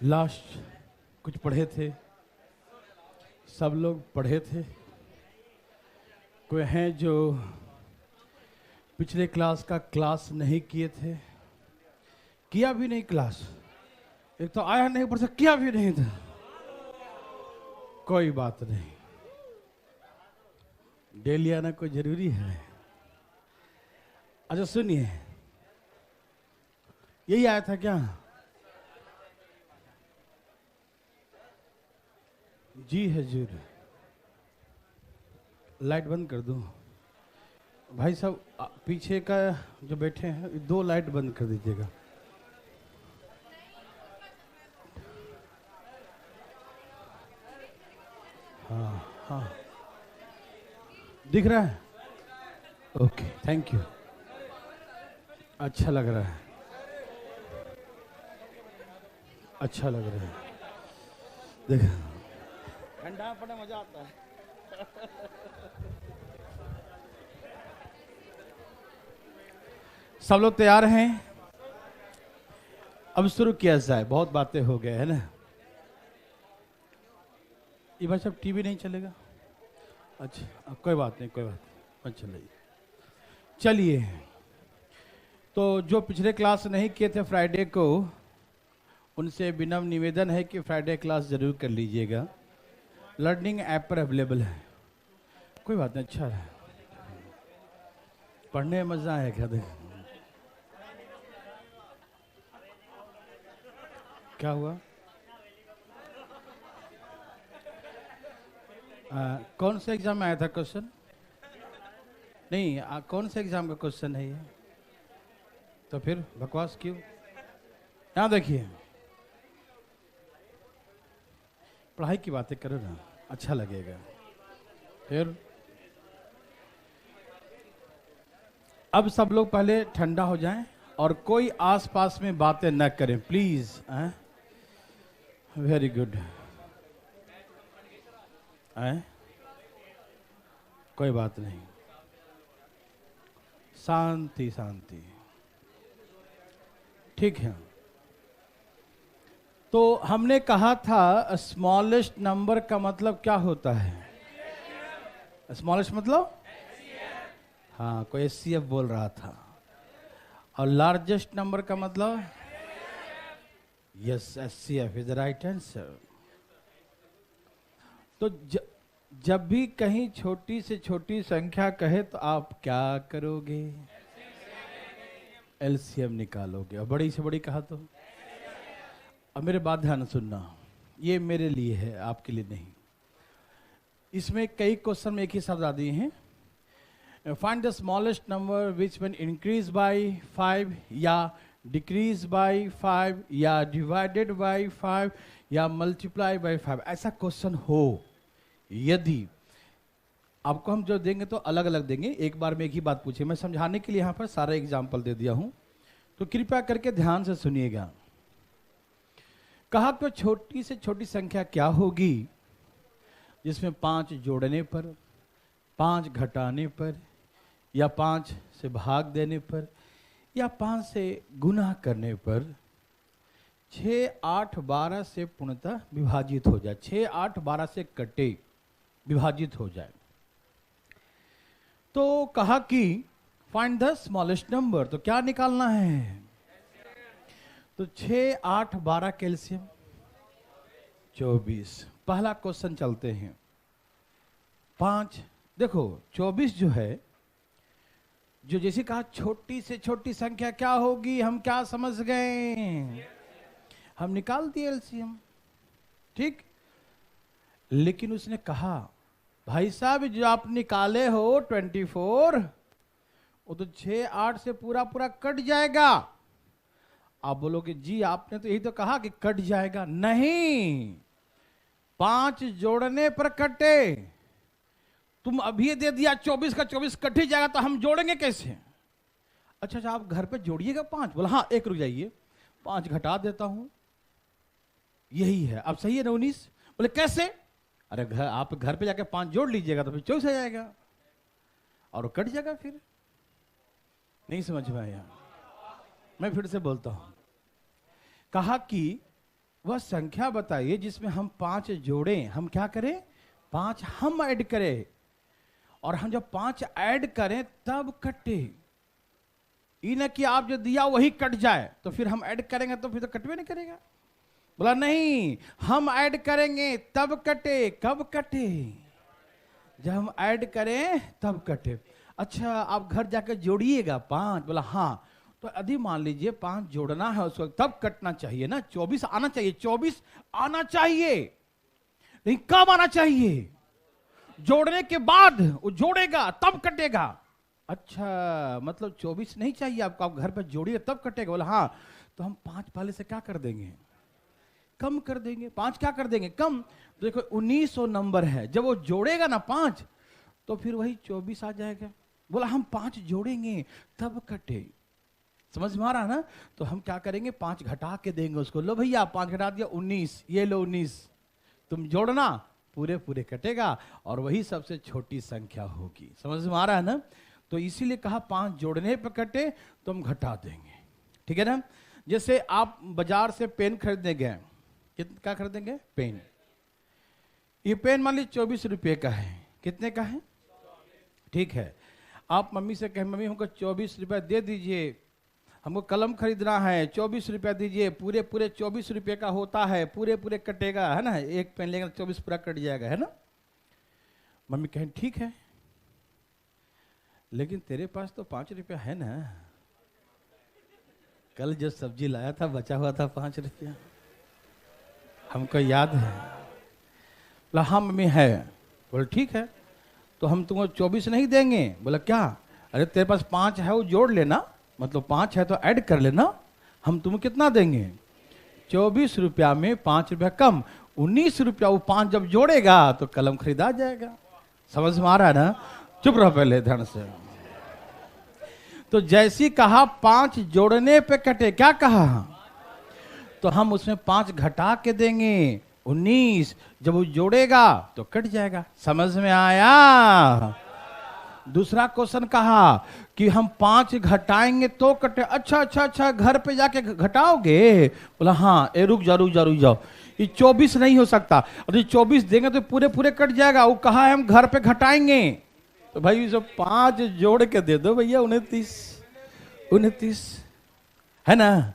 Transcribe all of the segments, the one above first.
Last कुछ पढ़े थे, सब लोग पढ़े थे। कोई हैं जो पिछले क्लास का क्लास नहीं किए थे, किया भी नहीं क्लास। एक तो आया नहीं, ऊपर से किया भी नहीं था। कोई बात नहीं, डेली आना कोई जरूरी है। अच्छा सुनिए, यही आया था क्या? जी हजूर। लाइट बंद कर दो भाई साहब, पीछे का जो बैठे हैं 2 लाइट बंद कर दीजिएगा। हाँ हाँ, दिख रहा है? Okay, thank you. अच्छा लग रहा है, अच्छा लग रहा है। देखो, ठंडा पड़ा मजा आता है। सब लोग तैयार हैं? अब शुरू किया जाए, बहुत बातें हो गए है ना। ये भाई साहब टीवी नहीं चलेगा? अच्छा कोई बात नहीं, कोई बात नहीं, चलिए। चलिए, तो जो पिछले क्लास नहीं किए थे फ्राइडे को, उनसे विनम्र निवेदन है कि फ्राइडे क्लास जरूर कर लीजिएगा। लर्निंग ऐप पर अवेलेबल है। कोई बात नहीं, अच्छा है, पढ़ने में मजा आएगा। देख क्या हुआ? कौन से एग्जाम में आया था क्वेश्चन? नहीं, कौन से एग्जाम का क्वेश्चन है ये? तो फिर बकवास क्यों? यहाँ देखिए, पढ़ाई की बातें करो ना, अच्छा लगेगा। फिर अब सब लोग पहले ठंडा हो जाएं और कोई आसपास में बातें न करें प्लीज। Very good. कोई बात नहीं, शांति शांति, ठीक है। तो हमने कहा था स्मॉलेस्ट नंबर का मतलब क्या होता है? स्मॉलेस्ट मतलब, हाँ, कोई HCF बोल रहा था। और लार्जेस्ट नंबर का मतलब, yes, HCF is the right answer. तो जब भी कहीं छोटी से छोटी संख्या कहे तो आप क्या करोगे? LCM निकालोगे। और बड़ी से बड़ी कहा तो? अब मेरे बात ध्यान सुनना, ये मेरे लिए है, आपके लिए नहीं। इसमें कई क्वेश्चन में एक ही शब्द आ दिए हैं। Find the smallest number which when increase by 5 या डिक्रीज बाय 5 या डिवाइडेड बाय 5 या मल्टीप्लाई बाय 5, ऐसा क्वेश्चन हो। यदि आपको हम जो देंगे तो अलग अलग देंगे, एक बार में एक ही बात पूछे। मैं समझाने के लिए यहाँ पर सारा एग्जाम्पल दे दिया हूँ, तो कृपया करके ध्यान से सुनिएगा। कहा तो छोटी से छोटी संख्या क्या होगी जिसमें 5 जोड़ने पर, 5 घटाने पर, या 5 से भाग देने पर, या 5 से गुना करने पर 6, 8, 12 से पूर्णतः विभाजित हो जाए। 6, 8, 12 से कटे, विभाजित हो जाए। तो कहा कि फाइंड द स्मॉलेस्ट नंबर, तो क्या निकालना है? तो 6, 8, 12 कैल्शियम 24। पहला क्वेश्चन चलते हैं। 5, देखो 24 जो है, जो जैसे कहा छोटी से छोटी संख्या क्या होगी, हम क्या समझ गए? हम निकाल दिए LCM, ठीक। लेकिन उसने कहा भाई साहब जो आप निकाले हो 24, वो तो 6, 8 से पूरा पूरा कट जाएगा। आप बोलोगे जी आपने तो यही तो कहा कि कट जाएगा। नहीं, 5 जोड़ने पर कटे। तुम अभी दे दिया 24 का 24 कट ही जाएगा, तो हम जोड़ेंगे कैसे? अच्छा आप घर पे जोड़िएगा 5। बोला हाँ, एक रुक जाइए, 5 घटा देता हूं, यही है। अब सही है ना 19? बोले कैसे? अरे आप घर पे जाके 5 जोड़ लीजिएगा तो फिर 24 आ जाएगा और कट जाएगा। फिर नहीं समझ में आया? मैं फिर से बोलता हूं। कहा कि वह संख्या बताइए जिसमें हम 5 जोड़ें, हम क्या करें, 5 हम ऐड करें, और हम जब 5 ऐड करें तब कटे। ये ना कि आप जो दिया वही कट जाए, तो फिर हम ऐड करेंगे तो फिर तो कटवे नहीं करेगा। बोला नहीं, हम ऐड करेंगे तब कटे। कब कटे, जब हम ऐड करें तब कटे। अच्छा, आप घर जाकर जोड़िएगा 5। बोला हाँ, तो यदि मान लीजिए 5 जोड़ना है उसको, तब कटना चाहिए ना, 24 आना चाहिए, 24 आना चाहिए। नहीं, कब आना चाहिए, जोड़ने के बाद वो जोड़ेगा तब कटेगा। अच्छा, मतलब 24 नहीं चाहिए आपको, आप घर पर जोड़िए तब कटेगा। बोला हाँ, तो हम 5 पहले से क्या कर देंगे, कम कर देंगे। 5 क्या कर देंगे, कम। तो देखो 1900 नंबर है, जब वो जोड़ेगा ना 5, तो फिर वही 24 आ जाएगा। बोला हम 5 जोड़ेंगे तब कटे। समझ में आ रहा ना। तो हम क्या करेंगे, 5 घटा के देंगे उसको। लो भैया 5 घटा दिया 19, ये लो 19, तुम जोड़ना, पूरे पूरे कटेगा, और वही सबसे छोटी संख्या होगी। समझ में आ रहा है ना। तो इसीलिए कहा 5 जोड़ने पर कटे तो हम घटा देंगे, ठीक है ना। जैसे आप बाजार से पेन खरीदने गए, क्या खरीदेंगे, पेन। ये पेन मान लीजिए 24 रुपये का है। कितने का है, ठीक है। आप मम्मी से कहें मम्मी हमको 24 रुपये दे दीजिए, हमको कलम खरीदना है, 24 रुपया दीजिए। पूरे पूरे 24 रुपये का होता है, पूरे पूरे कटेगा, है ना। एक पेन लेगा 24 पूरा कट जाएगा, है ना। मम्मी कहें ठीक है, लेकिन तेरे पास तो 5 रुपया है ना, कल जो सब्जी लाया था बचा हुआ था 5 रुपया, हमको याद है। बोला हाँ मम्मी है। बोले ठीक है, तो हम तुमको 24 नहीं देंगे। बोला क्या, अरे तेरे पास 5 है वो जोड़ लेना, मतलब 5 है तो ऐड कर लेना, हम तुम्हें कितना देंगे, 24 रुपया में 5 रुपया कम, 19 रुपया। वो 5 जब जोड़ेगा तो कलम खरीदा जाएगा। समझ में आ रहा है ना। चुप रहो पहले ध्यान से। तो जैसी कहा 5 जोड़ने पे कटे, क्या कहा, तो हम उसमें 5 घटा के देंगे 19, जब वो जोड़ेगा तो कट जाएगा। समझ में आया। दूसरा क्वेश्चन कहा कि हम 5 घटाएंगे तो कटे। अच्छा अच्छा अच्छा, घर पे जाके घटाओगे। बोला हाँ, ए रुक जाओ, ये 24 नहीं हो सकता, और ये 24 देंगे तो पूरे पूरे कट जाएगा। वो कहा है हम घर पे घटाएंगे, तो भाई सब 5 जोड़ के दे दो भैया, 29 है ना।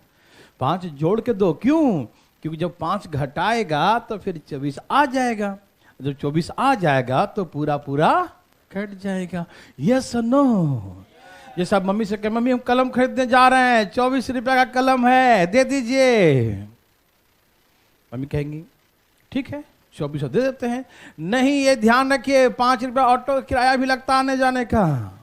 5 जोड़ के दो, क्यों, क्योंकि जब 5 घटाएगा तो फिर 24 आ जाएगा, जब 24 आ जाएगा तो पूरा पूरा कट जाएगा। Yes no. जैसे आप मम्मी से कहें मम्मी हम कलम खरीदने जा रहे हैं, 24 रुपया का कलम है, दे दीजिए। मम्मी कहेंगी ठीक है 24 दे देते हैं। नहीं, ये ध्यान रखिए 5 रुपया ऑटो किराया भी लगता आने जाने का।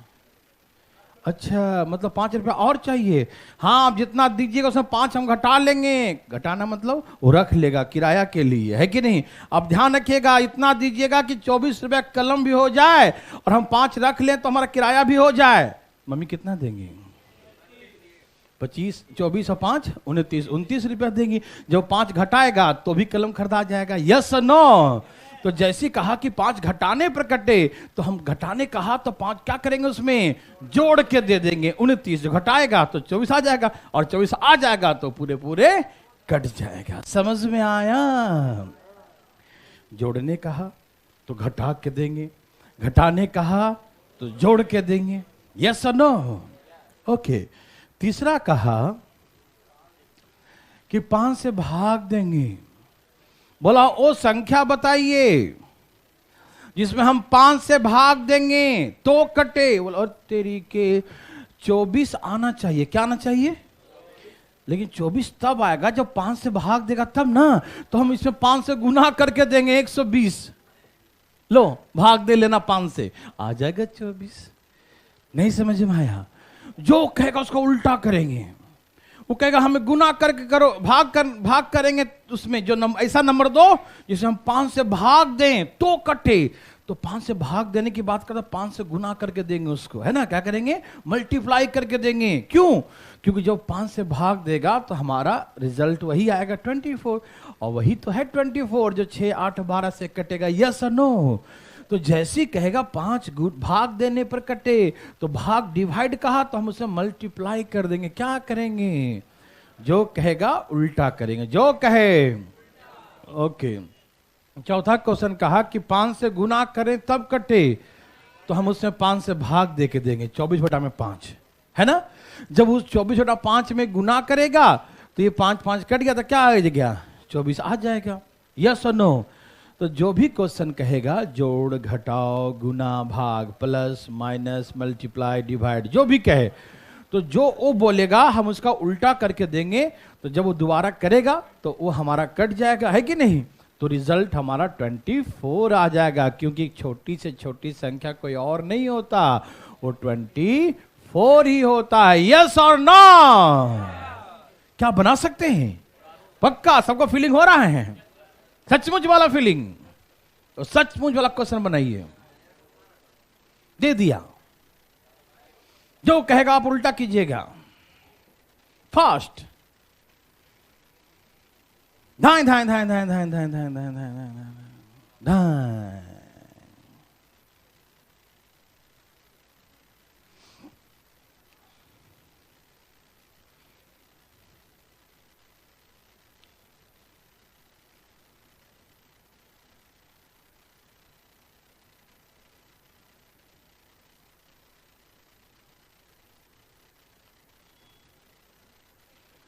अच्छा, मतलब 5 रुपया और चाहिए। हाँ, आप जितना दीजिएगा उसमें 5 हम घटा लेंगे। घटाना मतलब वो रख लेगा किराया के लिए, है कि नहीं। अब ध्यान रखिएगा, इतना दीजिएगा कि 24 रुपया कलम भी हो जाए और हम 5 रख लें तो हमारा किराया भी हो जाए। मम्मी कितना देंगी, 25, 24 और 5 29 रुपया देंगी। जब 5 घटाएगा तो भी कलम खरीदा जाएगा। Yes no. तो जैसे कहा कि 5 घटाने पर कटे, तो हम घटाने कहा तो 5 क्या करेंगे, उसमें जोड़ के दे देंगे 29। जो घटाएगा तो 24 आ जाएगा, और 24 आ जाएगा तो पूरे पूरे कट जाएगा। समझ में आया। जोड़ने कहा तो घटा के देंगे, घटाने कहा तो जोड़ के देंगे। यस और नो। ओके। तीसरा कहा कि 5 से भाग देंगे। बोला वो संख्या बताइए जिसमें हम 5 से भाग देंगे तो कटे। बोला और तेरी के 24 आना चाहिए। क्या आना चाहिए, लेकिन 24 तब आएगा जब 5 से भाग देगा तब ना। तो हम इसमें 5 से गुना करके देंगे 120। लो भाग दे लेना 5 से, आ जाएगा 24। नहीं समझ में आया। जो कहेगा उसको उल्टा करेंगे। वो कहेगा हमें गुना करके करो, भाग करेंगे उसमें जो ऐसा नंबर दो जिसे हम 5 से भाग दें तो कटे। तो 5 से भाग देने की बात करता, 5 से गुना करके देंगे उसको, है ना। क्या करेंगे, मल्टीप्लाई करके देंगे। क्यों, क्योंकि जब 5 से भाग देगा तो हमारा रिजल्ट वही आएगा 24, और वही तो है 24 जो 6, 8, 12 से कटेगा। यस और नो। तो जैसे ही कहेगा 5 भाग देने पर कटे, तो भाग डिवाइड कहा तो हम उसे मल्टीप्लाई कर देंगे। क्या करेंगे, जो कहेगा उल्टा करेंगे। जो कहे ओके। चौथा क्वेश्चन कहा कि 5 से गुना करें तब कटे, तो हम उसमें 5 से भाग दे के देंगे, 24/5 है ना। जब उस 24/5 में गुना करेगा तो ये 5 5 कट गया तो क्या आ गया, 24 आ जाएगा। यस और नो। तो जो भी क्वेश्चन कहेगा जोड़ घटाओ गुना भाग प्लस माइनस मल्टीप्लाई डिवाइड जो भी कहे, तो जो वो बोलेगा हम उसका उल्टा करके देंगे, तो जब वो दोबारा करेगा तो वो हमारा कट जाएगा, है कि नहीं। तो रिजल्ट हमारा 24 आ जाएगा, क्योंकि छोटी से छोटी संख्या कोई और नहीं होता, वो 24 ही होता है। यस और नो। क्या बना सकते हैं? पक्का सबको फीलिंग हो रहा है, सचमुच वाला फीलिंग। तो सचमुच वाला क्वेश्चन बनाइए। दे दिया, जो कहेगा आप उल्टा कीजिएगा। फास्ट। धाए धाए धाए धाए धाए धाए धाए धाए धाए धाए।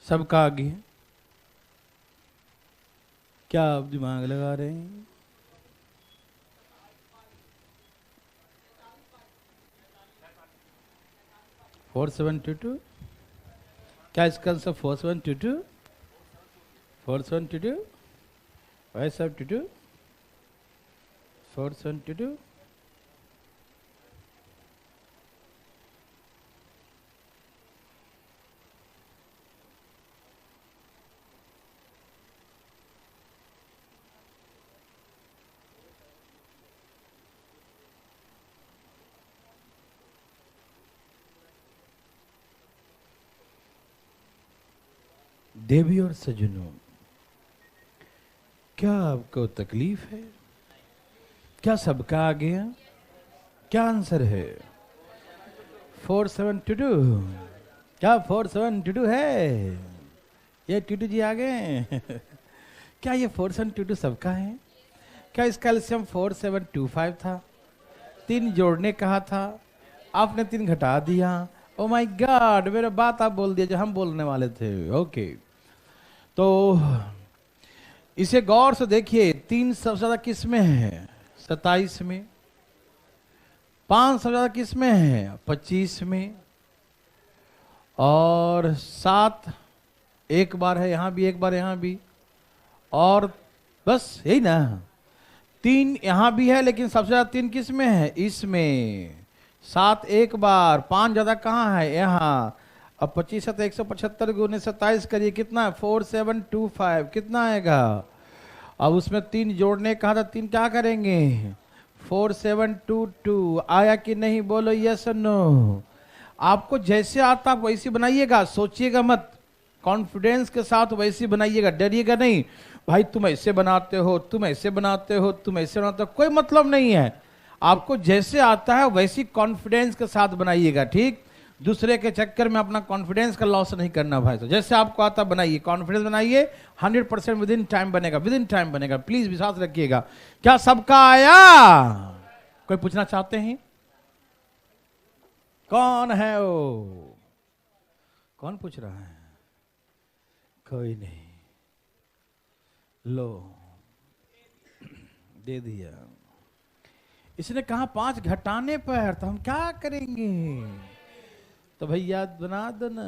सबका आगे क्या आप दिमाग लगा रहे हैं? फोर 4722 क्या इसका आंसर 4722 4722 572 4722। देवी और सज्जनों, क्या आपको तकलीफ है? क्या सबका आ गया? क्या आंसर है? 4722। क्या 4722 है? ये टूटू जी आ गए। क्या ये 4722 सबका है? क्या इसका एलसीएम 4725 था? 3 जोड़ने कहा था, आपने 3 घटा दिया। ओ माय गॉड, मेरा बात आप बोल दिया जो हम बोलने वाले थे। ओके, तो इसे गौर से देखिए। 3 सबसे ज्यादा किस में है? 27 में। 5 सबसे ज्यादा किस में है? 25 में। और 7 एक बार है यहां भी, एक बार यहां भी, और बस यही ना। 3 यहां भी है, लेकिन सबसे ज्यादा 3 किस में है? इसमें। 7 एक बार, 5 ज्यादा कहां है? यहां। अब 25 से 175 गुने 27 करिए, कितना है? 4725। कितना आएगा? अब उसमें 3 जोड़ने कहा था, 3 क्या करेंगे? 4722 आया कि नहीं? बोलो यस और नो। आपको जैसे आता आप वैसी बनाइएगा, सोचिएगा मत, कॉन्फिडेंस के साथ वैसी बनाइएगा, डरिएगा नहीं। भाई तुम ऐसे बनाते हो, तुम ऐसे बनाते हो, तुम ऐसे बनाते हो, कोई मतलब नहीं है। आपको जैसे आता है वैसी कॉन्फिडेंस के साथ बनाइएगा, ठीक। दूसरे के चक्कर में अपना कॉन्फिडेंस का लॉस नहीं करना भाई। तो जैसे आपको आता बनाइए, कॉन्फिडेंस बनाइए, 100% विद इन टाइम बनेगा, विद इन टाइम बनेगा। प्लीज विश्वास रखिएगा। क्या सबका आया? कोई पूछना चाहते हैं? कौन है वो? कौन पूछ रहा है? कोई नहीं। लो, दे दिया। इसने कहा 5 घटाने पर, तो हम क्या करेंगे? तो भाई याद बना दो ना।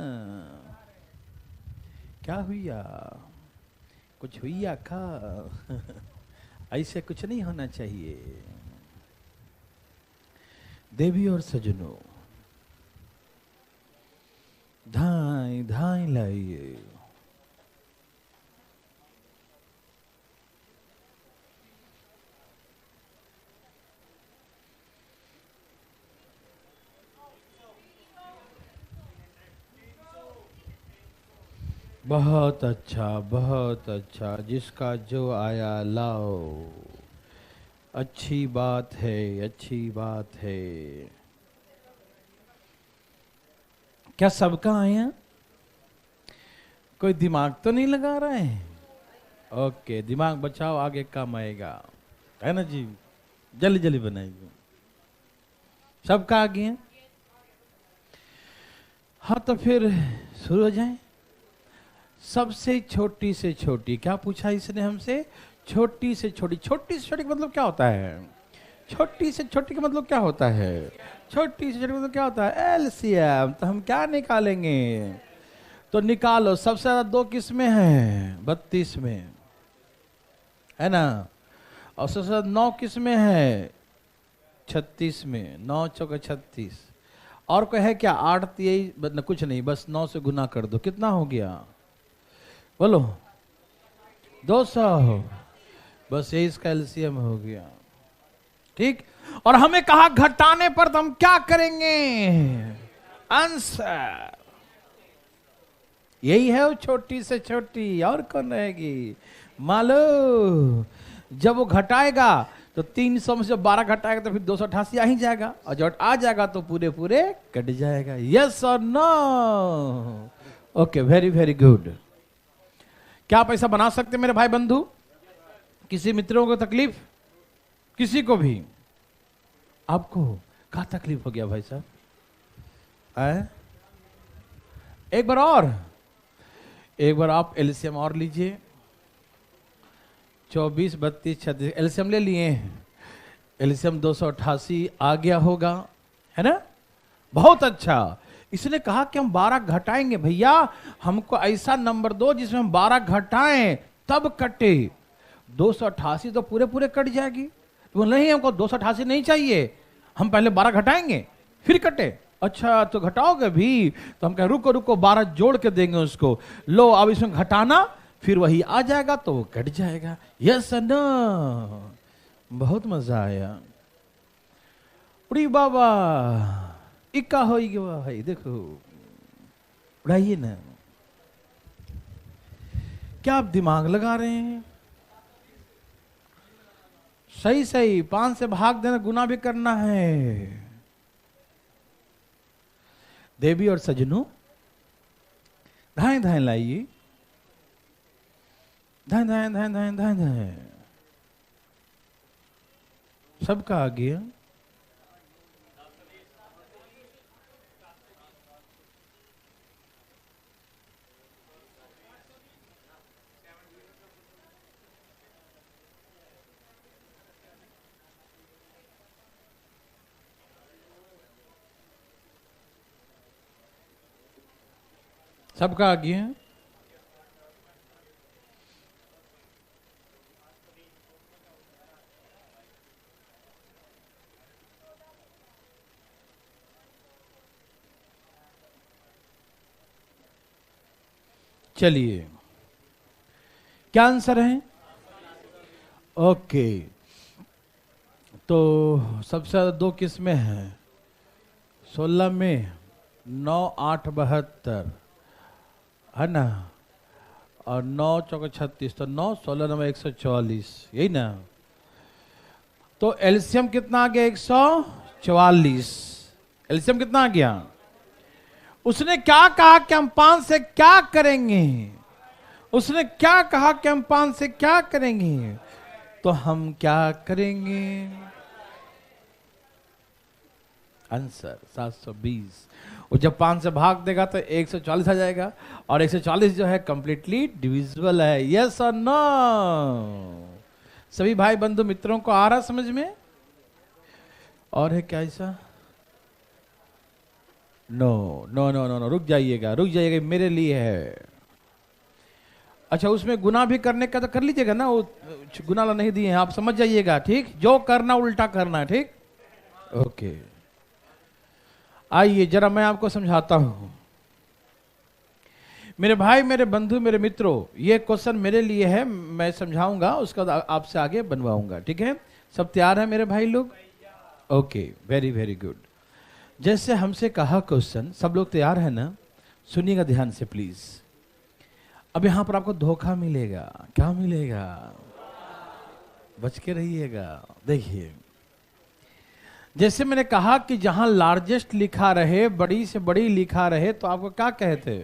क्या हुआ? कुछ हुआ का? ऐसे कुछ नहीं होना चाहिए। देवी और सजनों, धाई धाई लाइए। बहुत अच्छा, बहुत अच्छा। जिसका जो आया लाओ। अच्छी बात है, अच्छी बात है। क्या सबका आया? कोई दिमाग तो नहीं लगा रहा है? ओके, दिमाग बचाओ, आगे काम आएगा, है ना जी। जल्दी जल्दी बनाइए। सबका आगे है? हाँ तो फिर शुरू हो जाए। सबसे छोटी से छोटी, क्या पूछा इसने हमसे? छोटी से छोटी। छोटी से छोटी का मतलब क्या होता है? छोटी से छोटी का मतलब क्या होता है? छोटी से छोटी मतलब क्या होता है? एलसीएम। तो हम क्या निकालेंगे? तो निकालो। सबसे ज्यादा 2 किस में है? 32 में, है ना। और सबसे ज्यादा 9 किस में है? 36 में। 9 चौका 36। और कोई है क्या? 8 यही कुछ नहीं, बस 9 से गुना कर दो। कितना हो गया बोलो? 200। बस यही इसका एलसीएम हो गया, ठीक। और हमें कहा घटाने पर तो हम क्या करेंगे? आंसर यही है, वो छोटी से छोटी। और कौन रहेगी? मालो जब वो घटाएगा तो 300 में से 12 घटाएगा तो फिर 288 आ ही जाएगा, और जब आ जाएगा तो पूरे पूरे कट जाएगा। यस और no? Okay, very very good. क्या पैसा बना सकते मेरे भाई बंधु? किसी मित्रों को तकलीफ? किसी को भी? आपको क्या तकलीफ हो गया भाई साहब? एक बार और, एक बार आप एलसीएम और लीजिए। 24, 32, 36 एलसीएम ले लिए। एलसीएम 288 आ गया होगा, है ना। बहुत अच्छा। इसने कहा कि हम 12 घटाएंगे। भैया हमको ऐसा नंबर दो जिसमें हम 12 घटाएं तब कटे। 288 तो पूरे पूरे कट जाएगी। तो नहीं, हमको 288 नहीं चाहिए, हम पहले 12 घटाएंगे फिर कटे। अच्छा तो घटाओगे भी? तो हम कहें रुको रुको, 12 जोड़ के देंगे उसको। लो अब इसमें घटाना, फिर वही आ जाएगा तो वो कट जाएगा। Yes no? बहुत मजा आया। उड़ी बाबा इक्का हो गया भाई, देखो उड़ाइए ना। क्या आप दिमाग लगा रहे हैं? सही सही 5 से भाग देना, गुना भी करना है। देवी और सजनों धाएं धाएं लाइए, धाएं धाएं धाएं धाएं धाएं धाएं। सबका आ गया। सबका आ गया। चलिए क्या आंसर है? ओके, तो सबसे ज्यादा 2 किस में है? 16 में। 9, 8, 72, है ना। और 9 चौका 36, तो 9, 16, 9, 144, यही ना। तो एलसीएम कितना आ गया? 144। एलसीएम कितना आ गया? उसने क्या कहा कि हम 5 से क्या करेंगे? उसने क्या कहा कि हम 5 से क्या करेंगे? तो हम क्या करेंगे? आंसर 720। वो जब 5 से भाग देगा तो 140 आ जाएगा, और 140 जो है कंप्लीटली डिविजिबल है। यस और नो? सभी भाई बंधु मित्रों को आ रहा समझ में? और है क्या ऐसा? No no no no no, रुक जाइएगा रुक जाइएगा, मेरे लिए है। अच्छा उसमें गुना भी करने का तो कर लीजिएगा ना, वो गुना नहीं दिए हैं, आप समझ जाइएगा, ठीक। जो करना उल्टा करना, ठीक। ओके आइए जरा मैं आपको समझाता हूं। मेरे भाई, मेरे बंधु, मेरे मित्रों, ये क्वेश्चन मेरे लिए है, मैं समझाऊंगा, उसका आपसे आगे बनवाऊंगा, ठीक है। सब तैयार है मेरे भाई लोग? Okay, very very good. जैसे हमसे कहा क्वेश्चन, सब लोग तैयार है ना? सुनिएगा ध्यान से प्लीज। अब यहां पर आपको धोखा मिलेगा। क्या मिलेगा? बच के रहिएगा। देखिए जैसे मैंने कहा कि जहां लार्जेस्ट लिखा रहे, बड़ी से बड़ी लिखा रहे, तो आपको क्या कहते?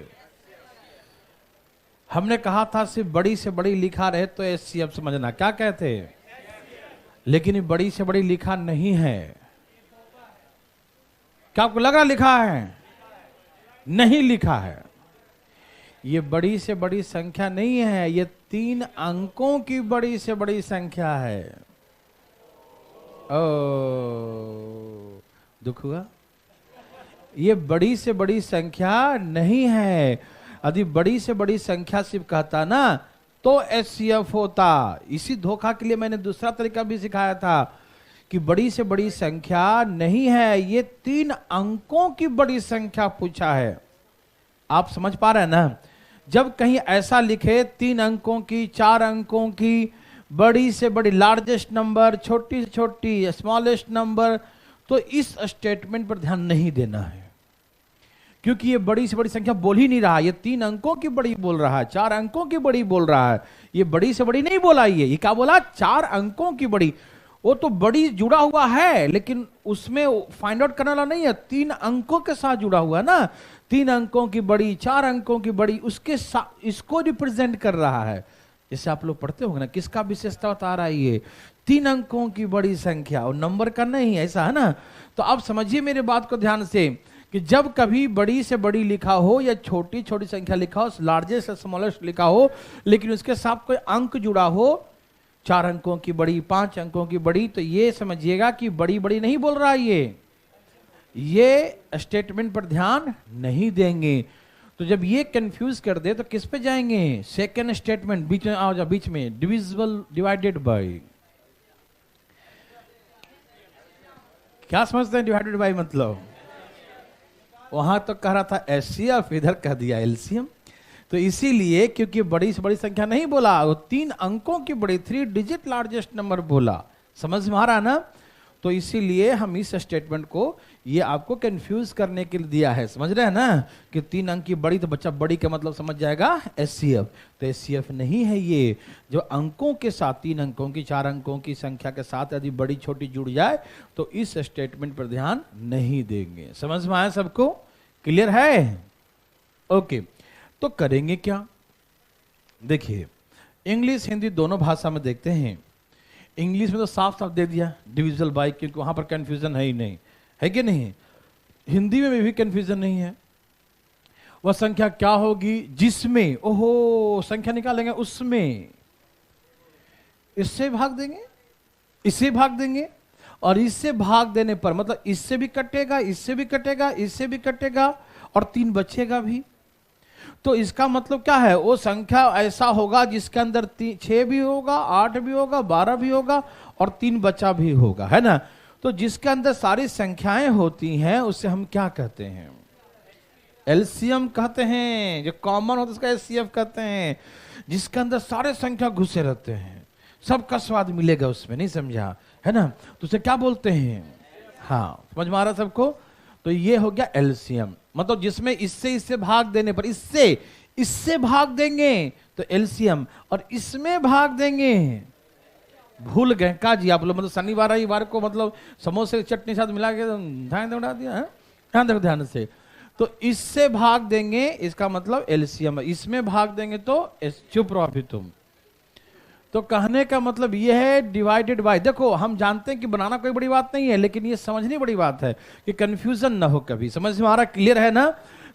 हमने कहा था सिर्फ बड़ी से बड़ी लिखा रहे तो एचसीएफ समझना, क्या कहते हैं? लेकिन ये बड़ी से बड़ी लिखा नहीं है। क्या आपको लग रहा लिखा है? नहीं लिखा है। ये बड़ी से बड़ी संख्या नहीं है, ये 3 अंकों की बड़ी से बड़ी संख्या है। ओ, दुख हुआ? ये बड़ी से बड़ी संख्या नहीं है। यदि बड़ी से बड़ी संख्या सिर्फ कहता ना तो एचसीएफ होता। इसी धोखा के लिए मैंने दूसरा तरीका भी सिखाया था कि बड़ी से बड़ी संख्या नहीं है, ये 3 अंकों की बड़ी संख्या पूछा है। आप समझ पा रहे हैं ना? जब कहीं ऐसा लिखे 3 अंकों की, 4 अंकों की, बड़ी से बड़ी लार्जेस्ट नंबर, छोटी से छोटी स्मॉलेस्ट नंबर, तो इस स्टेटमेंट पर ध्यान नहीं देना है, क्योंकि ये बड़ी से बड़ी संख्या बोल ही नहीं रहा। ये 3 अंकों की बड़ी बोल रहा है, 4 अंकों की बड़ी बोल रहा है। ये बड़ी से बड़ी नहीं बोला, ये क्या बोला? 4 अंकों की बड़ी। वो तो बड़ी जुड़ा हुआ है, लेकिन उसमें फाइंड आउट करने वाला नहीं है, 3 अंकों के साथ जुड़ा हुआ है ना। 3 अंकों की बड़ी, 4 अंकों की बड़ी, उसके साथ इसको रिप्रेजेंट कर रहा है। जैसे आप लोग पढ़ते होंगे ना, किसका विशेषता बता रहा है? ये 3 अंकों की बड़ी संख्या, और नंबर का नहीं, ऐसा है ना। तो आप समझिए मेरे बात को ध्यान से कि जब कभी बड़ी से बड़ी लिखा हो या छोटी छोटी संख्या लिखा हो, लार्जेस्ट या स्मॉलेस्ट लिखा हो, लेकिन उसके साथ कोई अंक जुड़ा हो, 4 अंकों की बड़ी, 5 अंकों की बड़ी, तो ये समझिएगा कि बड़ी बड़ी नहीं बोल रहा ये स्टेटमेंट पर ध्यान नहीं देंगे। तो जब ये कंफ्यूज कर दे तो किस पे जाएंगे? सेकेंड स्टेटमेंट, बीच में आओ, जा बीच में, डिविजिबल डिवाइडेड बाय। क्या समझते हैं डिवाइडेड बाय मतलब? वहां तो कह रहा था एचसीएफ, इधर कह दिया एलसीएम। तो इसीलिए क्योंकि बड़ी से बड़ी संख्या नहीं बोला, वो 3 अंकों की बड़ी, 3 डिजिट लार्जेस्ट नंबर बोला। समझ में आ रहा ना? तो इसीलिए हम इस स्टेटमेंट को ये आपको कंफ्यूज करने के लिए दिया है। समझ रहे हैं ना कि 3 अंक की बड़ी, तो बच्चा बड़ी का मतलब समझ जाएगा एचसीएफ। तो एचसीएफ नहीं है ये। जो अंकों के साथ, 3 अंकों की, 4 अंकों की संख्या के साथ यदि बड़ी छोटी जुड़ जाए तो इस स्टेटमेंट पर ध्यान नहीं देंगे। समझ में आया सबको? क्लियर है? ओके, तो करेंगे क्या? देखिए, इंग्लिश हिंदी दोनों भाषा में देखते हैं। इंग्लिश में तो साफ साफ दे दिया डिविजिबल बाय, क्योंकि वहां पर कंफ्यूजन है ही नहीं, है कि नहीं? हिंदी में भी कंफ्यूजन नहीं है। वह संख्या क्या होगी जिसमें, ओहो संख्या निकालेंगे, उसमें इससे भाग देंगे, इससे भाग देंगे, और इससे भाग देने पर मतलब इससे भी कटेगा, इससे भी कटेगा, इससे भी कटेगा, और 3 बचेगा भी। तो इसका मतलब क्या है? वो संख्या ऐसा होगा जिसके अंदर 6 भी होगा, 8 भी होगा, 12 भी होगा, और 3 बचा भी होगा, है ना। तो जिसके अंदर सारी संख्याएं होती हैं उसे हम क्या कहते हैं? एलसीएम कहते हैं। जो कॉमन होता है उसका एचसीएफ कहते हैं। जिसके अंदर सारे संख्या घुसे रहते हैं, सबका स्वाद मिलेगा उसमें, नहीं समझा? है ना। तो उसे क्या बोलते हैं? हाँ, समझ में आ रहा सबको? तो ये हो गया एलसीएम, मतलब जिसमें इससे भाग देने पर, इससे भाग देंगे तो एलसीएम, और इसमें भाग देंगे। भूल गए का जी आप लोग? मतलब शनिवार रविवार को मतलब समोसे चटनी साथ मिला के ध्यान उड़ा दिया है। ध्यान देखो ध्यान से। तो इससे भाग देंगे, इसका मतलब एलसीएम। इसमें भाग देंगे तो चुप रहो अभी तुम। तो कहने का मतलब यह है डिवाइडेड बाय। देखो हम जानते हैं कि बनाना कोई बड़ी बात नहीं है, लेकिन ये समझनी बड़ी बात है कि कंफ्यूजन ना हो कभी। समझ में आ रहा? क्लियर है ना?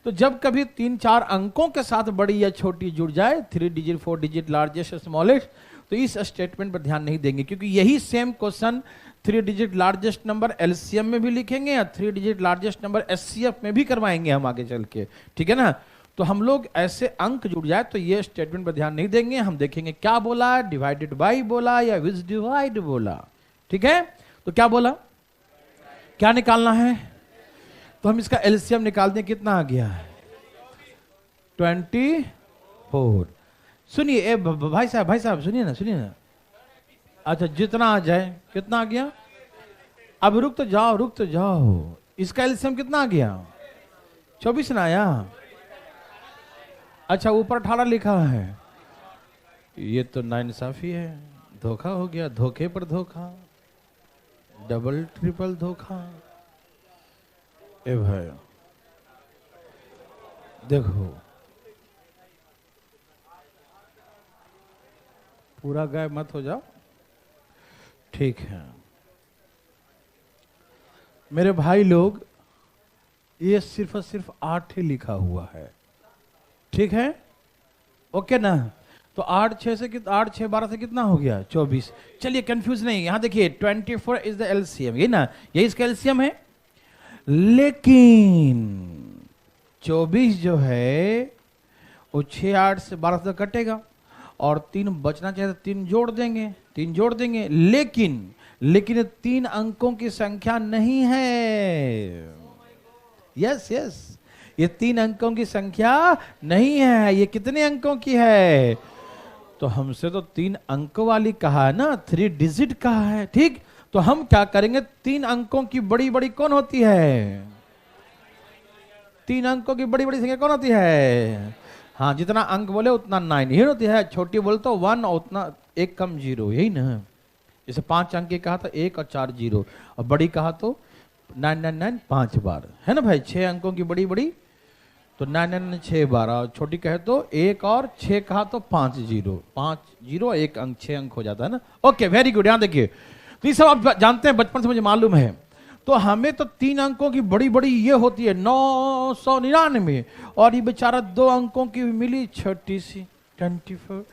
तो जब कभी 3-4 अंकों के साथ बड़ी या छोटी जुड़ जाए, 3 डिजिट, 4 डिजिट, लार्जेस्ट, स्मॉलेस्ट, तो इस स्टेटमेंट पर ध्यान नहीं देंगे, क्योंकि यही same question 3 digit largest number LCM में भी लिखेंगे या 3 डिजिट लार्जेस्ट नंबर एचसीएफ में भी करवाएंगे हम आगे चल के। ठीक है ना। तो हम लोग ऐसे अंक जुड़ जाए तो ये स्टेटमेंट पर ध्यान नहीं देंगे, हम देखेंगे क्या बोला, डिवाइडेड बाय बोला या विच डिवाइड बोला। ठीक है। तो क्या बोला, क्या निकालना है? तो हम इसका एलसीएम निकाल दें। कितना आ गया? 24। सुनिए भाई साहब सुनिए ना। अच्छा जितना आ जाए। कितना आ गया? अब रुक तो जाओ। इसका एलसीएम कितना आ गया? 24 ना आया? अच्छा ऊपर 18 लिखा है। ये तो नाइंसाफी है, धोखा हो गया, धोखे पर धोखा, डबल ट्रिपल धोखा। ए भाई देखो पूरा गायब मत हो जाओ, ठीक है मेरे भाई लोग। ये सिर्फ और सिर्फ 8 ही लिखा हुआ है, ठीक है, ओके ना। तो 8 6 से 8 6 12 से कितना हो गया 24। चलिए कंफ्यूज नहीं, यहां देखिए 24 इज द एलसीएम, ये ना, ये इसका एलसीएम है। लेकिन 24 जो है वो 6 8 से 12 से कटेगा और 3 बचना चाहिए तो 3 जोड़ देंगे, 3 जोड़ देंगे। लेकिन 3 अंकों की संख्या नहीं है। यस यस, ये 3 अंकों की संख्या नहीं है। ये कितने अंकों की है? तो हमसे तो 3 अंकों वाली कहा है ना, 3 डिजिट कहा है, ठीक। तो हम क्या करेंगे, 3 अंकों की बड़ी बड़ी कौन होती है? 3 अंकों की बड़ी बड़ी संख्या कौन होती है? हाँ, जितना अंक बोले उतना 9 ही होती है। छोटी बोले तो 1 और उतना 1 कम 0, यही ना। जैसे 5 अंक की कहा तो 1 और 4 0, और बड़ी कहा तो 999 5 बार, है ना भाई। 6 अंकों की बड़ी बड़ी तो 999 6 बार, और छोटी कहे तो 1 और 6 कहा तो 5 0, 5 0 1 अंक, 6 अंक हो जाता है ना। Okay, very good. यहां देखिए, तो ये सब आप जानते हैं, बचपन से मुझे मालूम है। तो हमें तो 3 अंकों की बड़ी बड़ी ये होती है 999, और ये बेचारा 2 अंकों की मिली छोटी सी 24।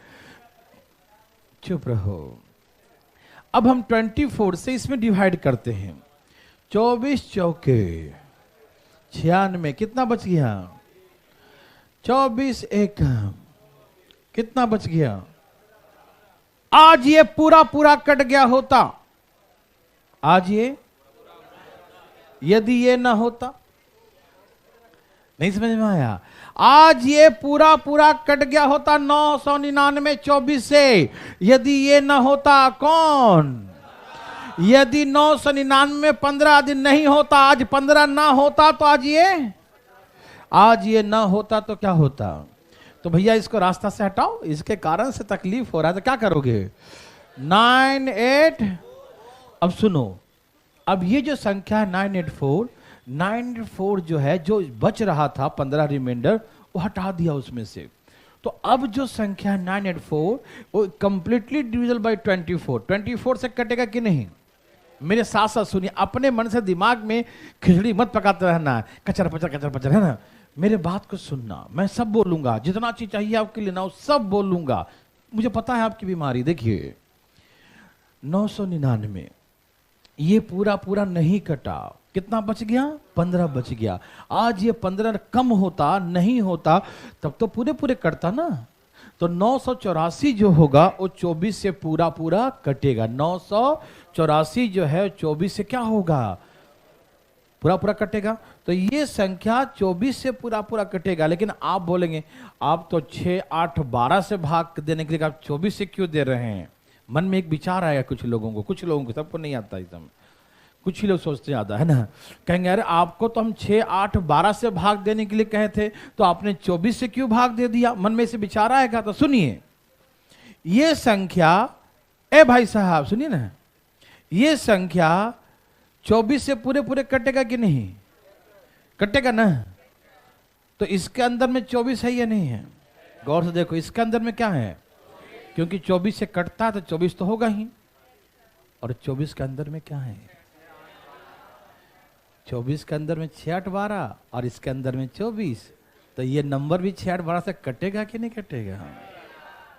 चुप रहो। अब हम 24 से इसमें डिवाइड करते हैं। 24 चौके 96, कितना बच गया? 24 एक कितना बच गया? आज ये पूरा पूरा कट गया होता, आज ये, यदि ये ना होता, नहीं समझ में आया? आज ये पूरा पूरा कट गया होता 999 24 से, यदि ये ना होता कौन? यदि 999 15 दिन नहीं होता, आज 15 ना होता, तो आज ये ना होता तो क्या होता? तो भैया इसको रास्ता से हटाओ, इसके कारण से तकलीफ हो रहा है, तो क्या करोगे? 9 8। अब सुनो, अब ये जो संख्या है 984 जो है, जो बच रहा था 15 रिमाइंडर, वो हटा दिया उसमें से। तो अब जो संख्या 984 वो कंप्लीटली डिविजिबल बाय 24 से कटेगा कि नहीं? मेरे साथ साथ सुनिए, अपने मन से दिमाग में खिचड़ी मत पकाते रहना, कचर पचर, है ना। मेरे बात को सुनना, मैं सब बोलूंगा, जितना चीज चाहिए आपके लिए ना सब बोलूंगा। मुझे पता है आपकी बीमारी। देखिए 999 ये पूरा पूरा नहीं कटा, कितना बच गया? 15 बच गया। आज ये 15 कम होता, नहीं होता, तब तो पूरे पूरे कटता ना। तो 984 जो होगा वो 24 से पूरा पूरा कटेगा। 984 जो है 24 से क्या होगा? पूरा पूरा कटेगा। तो ये संख्या 24 से पूरा पूरा कटेगा। लेकिन आप बोलेंगे, आप तो 6 8 12 से भाग देने के लिए आप 24 से क्यों दे रहे हैं? मन में एक विचार आएगा कुछ लोगों को, सबको नहीं आता एकदम, कुछ ही लोग सोचते ज्यादा, है ना। कहेंगे अरे आपको तो हम 6 8 12 से भाग देने के लिए कहे थे, तो आपने 24 से क्यों भाग दे दिया? मन में से विचार आएगा। तो सुनिए, ये संख्या, ए भाई साहब सुनिए ना, ये संख्या 24 से पूरे पूरे कटेगा कि नहीं? कटेगा ना। तो इसके अंदर में 24 है या नहीं है? गौर से देखो, इसके अंदर में क्या है? क्योंकि 24 से कटता है तो 24 तो होगा ही, और 24 के अंदर में क्या है? 24 के अंदर में 6 8 12 और इसके अंदर में 24, तो ये नंबर भी 6 8 12 से कटेगा कि नहीं कटेगा?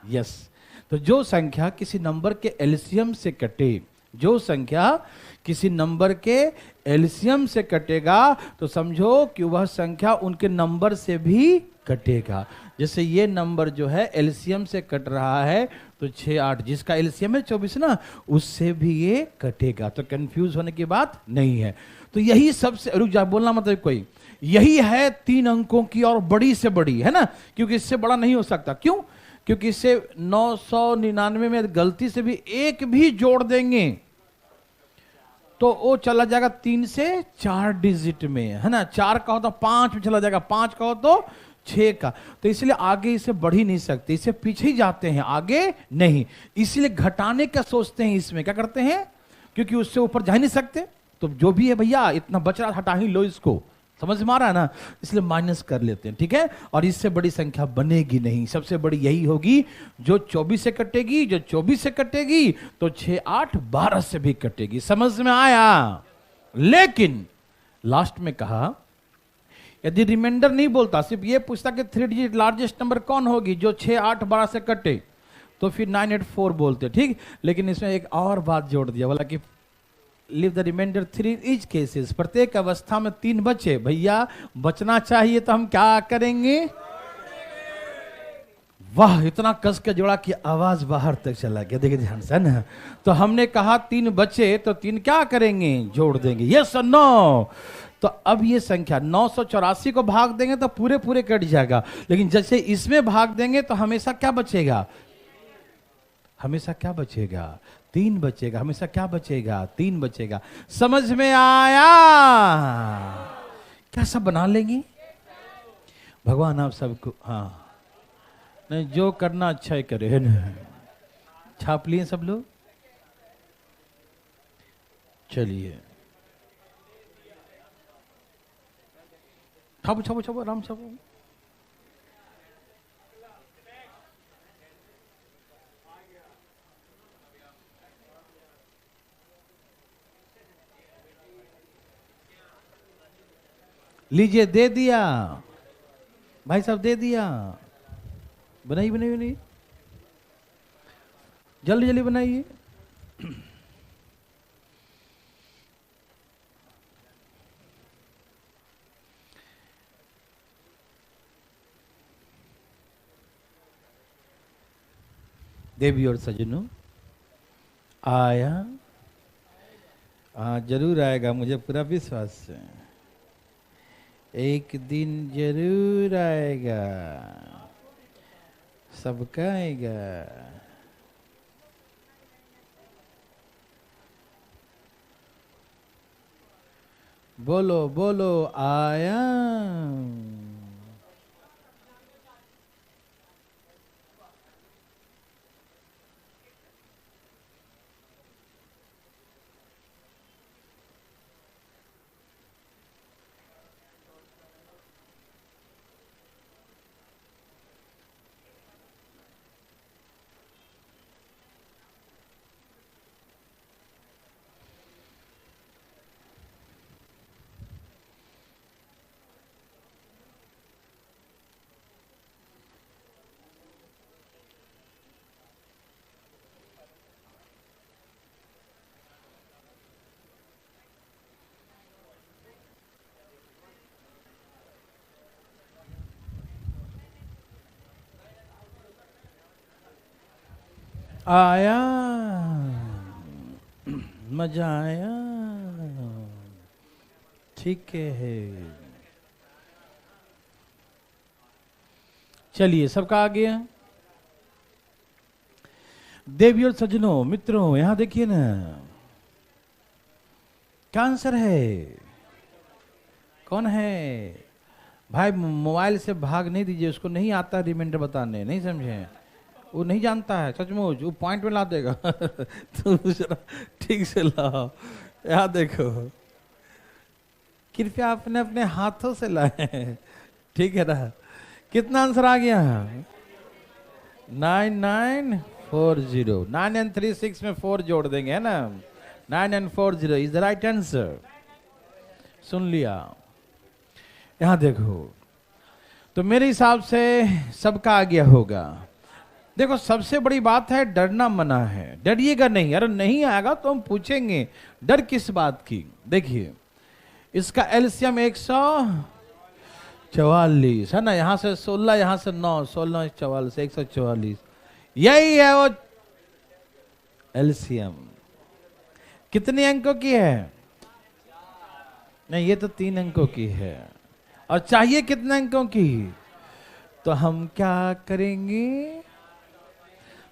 यस। तो जो संख्या किसी नंबर के एलसीएम से कटे, जो संख्या किसी नंबर के एलसीएम से कटेगा, तो समझो कि वह संख्या उनके नंबर से भी कटेगा। जैसे ये नंबर जो है एलसीएम से कट रहा है, तो 6 8 जिसका एलसीएम है 24 ना, उससे भी ये कटेगा। तो कंफ्यूज होने की बात नहीं है। तो यही सबसे, रुक जा, बोलना मतलब कोई, यही है 3 अंकों की और बड़ी से बड़ी, है ना। क्योंकि इससे बड़ा नहीं हो सकता। क्यों? क्योंकि इससे 999 में गलती से भी एक भी जोड़ देंगे तो वो चला जाएगा 3 से 4 डिजिट में, है ना। 4 का हो तो 5 में चला जाएगा, 5 का हो तो 6 का। तो इसलिए आगे इसे बढ़ ही नहीं सकते, इसे पीछे ही जाते हैं, आगे नहीं। इसलिए घटाने का सोचते हैं, इसमें क्या करते हैं, क्योंकि उससे ऊपर जा ही नहीं सकते। तो जो भी है भैया, इतना बच रहा हटा ही लो इसको, समझ में आ रहा है ना, इसलिए माइनस कर लेते हैं, ठीक है। और इससे बड़ी संख्या बनेगी नहीं, सबसे बड़ी यही होगी जो 24 से कटेगी, जो 24 से कटेगी तो 6 8 12 से भी कटेगी। समझ में आया। लेकिन लास्ट में कहा यदि रिमाइंडर नहीं बोलता, सिर्फ ये पूछता कि 3 डिजिट लार्जेस्ट नंबर कौन होगी जो 6 8 12 से कटे, तो फिर 984 बोलते, ठीक। लेकिन इसमें एक और बात जोड़ दिया, बोला कि leave the remainder 3 each cases, प्रत्येक अवस्था में 3 बचे। भैया बचना चाहिए तो हम क्या करेंगे? वाह, इतना कस के जोड़ा कि आवाज बाहर तक चला गया। देखिए ध्यान से ना, तो हमने कहा 3 बचे तो 3 क्या करेंगे? जोड़ देंगे। यस और नो। तो अब ये संख्या 984 को भाग देंगे तो पूरे पूरे कट जाएगा, लेकिन जैसे इसमें भाग देंगे तो हमेशा क्या बचेगा? हमेशा क्या बचेगा? 3 बचेगा। हमेशा क्या बचेगा? 3 बचेगा। समझ में आया? क्या सब बना लेंगे? भगवान आप सबको, हाँ नहीं, जो करना अच्छा ही करे, है ना। छाप लिए सब लोग? चलिए छापो छापो छापो, आराम छापो। लीजिए, दे दिया भाई साहब, दे दिया। बनाइए बनाइए बनाइए, जल्दी जल्दी बनाइए। देवी और सजनों, आया? हाँ जरूर आएगा, मुझे पूरा विश्वास है। एक दिन जरूर आएगा, सबका आएगा। बोलो बोलो, आया? आया? मजा आया? ठीक है, चलिए सबका आ गया। देवी और सज्जनों, मित्रों, यहां देखिए ना, क्या आंसर है? कौन है भाई? मोबाइल से भाग नहीं दीजिए, उसको नहीं आता रिमाइंडर बताने, नहीं समझे? वो नहीं जानता है सचमुच, वो पॉइंट में ला देगा। तो जरा ठीक से लाओ। यहाँ देखो, कृपया अपने अपने हाथों से लाए, ठीक है ना। कितना आंसर आ गया? 9940। 9 and 3 6 में 4 जोड़ देंगे, है ना। 9 and 40 is the right answer. सुन लिया? यहां देखो, तो मेरे हिसाब से सबका आ गया होगा। देखो, सबसे बड़ी बात है डरना मना है, डरिएगा नहीं। अरे नहीं आएगा तो हम पूछेंगे, डर किस बात की? देखिए, इसका एलसीएम 144 है ना, यहां से 16, यहां से 9, 16 44 144, यही है वो एलसीएम। कितने अंकों की है? नहीं, ये तो 3 अंकों की है। और चाहिए कितने अंकों की? तो हम क्या करेंगे?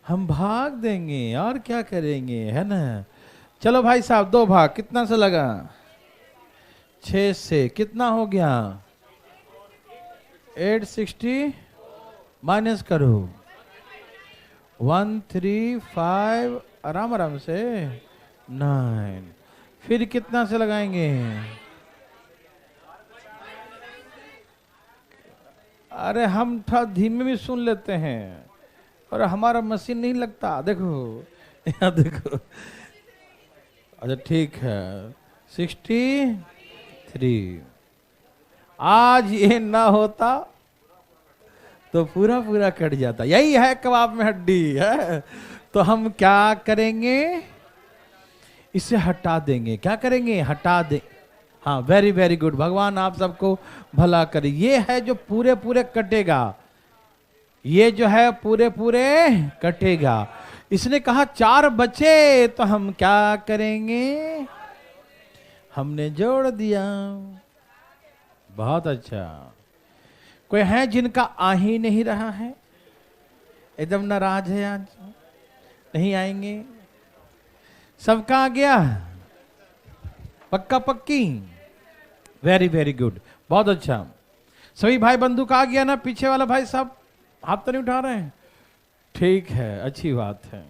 हम भाग देंगे, और क्या करेंगे, है ना। चलो भाई साहब, 2 भाग कितना से लगा? 6 से कितना हो गया? 860 माइनस करो 135, आराम आराम से 9। फिर कितना से लगाएंगे? अरे हम थोड़ा धीमे भी सुन लेते हैं और हमारा मशीन नहीं लगता। देखो यहाँ देखो। अच्छा ठीक है 63। आज ये ना होता तो पूरा पूरा कट जाता। यही है कबाब में हड्डी है। तो हम क्या करेंगे, इसे हटा देंगे। क्या करेंगे, हटा दे। हाँ वेरी वेरी गुड, भगवान आप सबको भला करे। ये है जो पूरे पूरे कटेगा, ये जो है पूरे पूरे कटेगा। इसने कहा 4 बचे तो हम क्या करेंगे, हमने जोड़ दिया। बहुत अच्छा। कोई है जिनका आ ही नहीं रहा है, एकदम नाराज है, आज नहीं आएंगे? सबका आ गया, पक्का पक्की, वेरी वेरी गुड, बहुत अच्छा। सभी भाई बंधु का आ गया ना? पीछे वाला भाई साहब हाथ तो नहीं उठा रहे हैं? ठीक है, अच्छी बात है,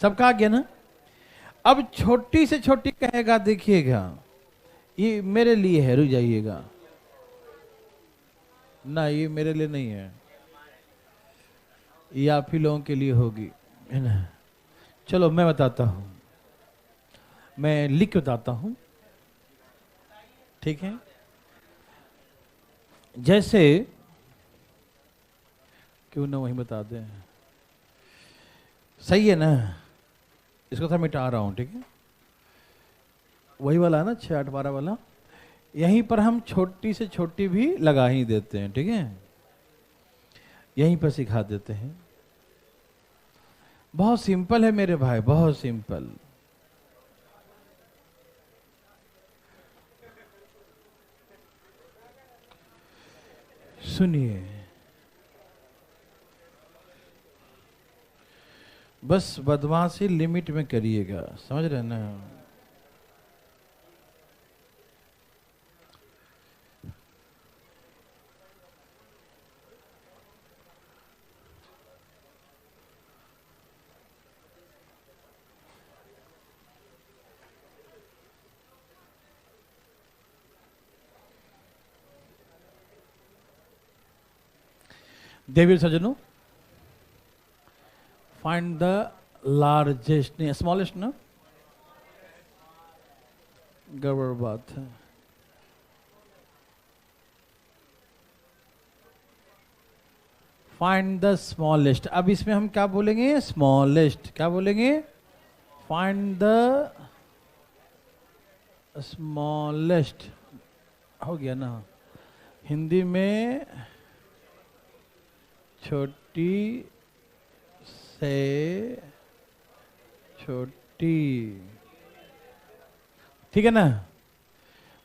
सबका आ गया ना? अब छोटी से छोटी कहेगा, देखिएगा ये मेरे लिए है, रुक जाइएगा ना, ये मेरे लिए नहीं है, ये आप ही लोगों के लिए होगी, है ना? चलो मैं बताता हूं, मैं लिख के बताता हूं, ठीक है? जैसे क्यों ना वहीं बता दें, सही है ना? इसको तो मिटा रहा हूं, ठीक है? वही वाला है ना 6 8 12 वाला, यहीं पर हम छोटी से छोटी भी लगा ही देते हैं, ठीक है? यहीं पर सिखा देते हैं। बहुत सिंपल है मेरे भाई, बहुत सिंपल। सुनिए, बस बदमाशी लिमिट में करिएगा, समझ रहे ना? देवी सज्जनों, फाइंड द लार्जेस्ट, नहीं स्मॉलेस्ट ना, गड़बड़ बात है। Find the smallest. अब इसमें हम क्या बोलेंगे, स्मॉलेस्ट। क्या बोलेंगे, फाइंड द स्मॉलेस्ट। हो गया ना? हिंदी में छोटी से छोटी, ठीक है ना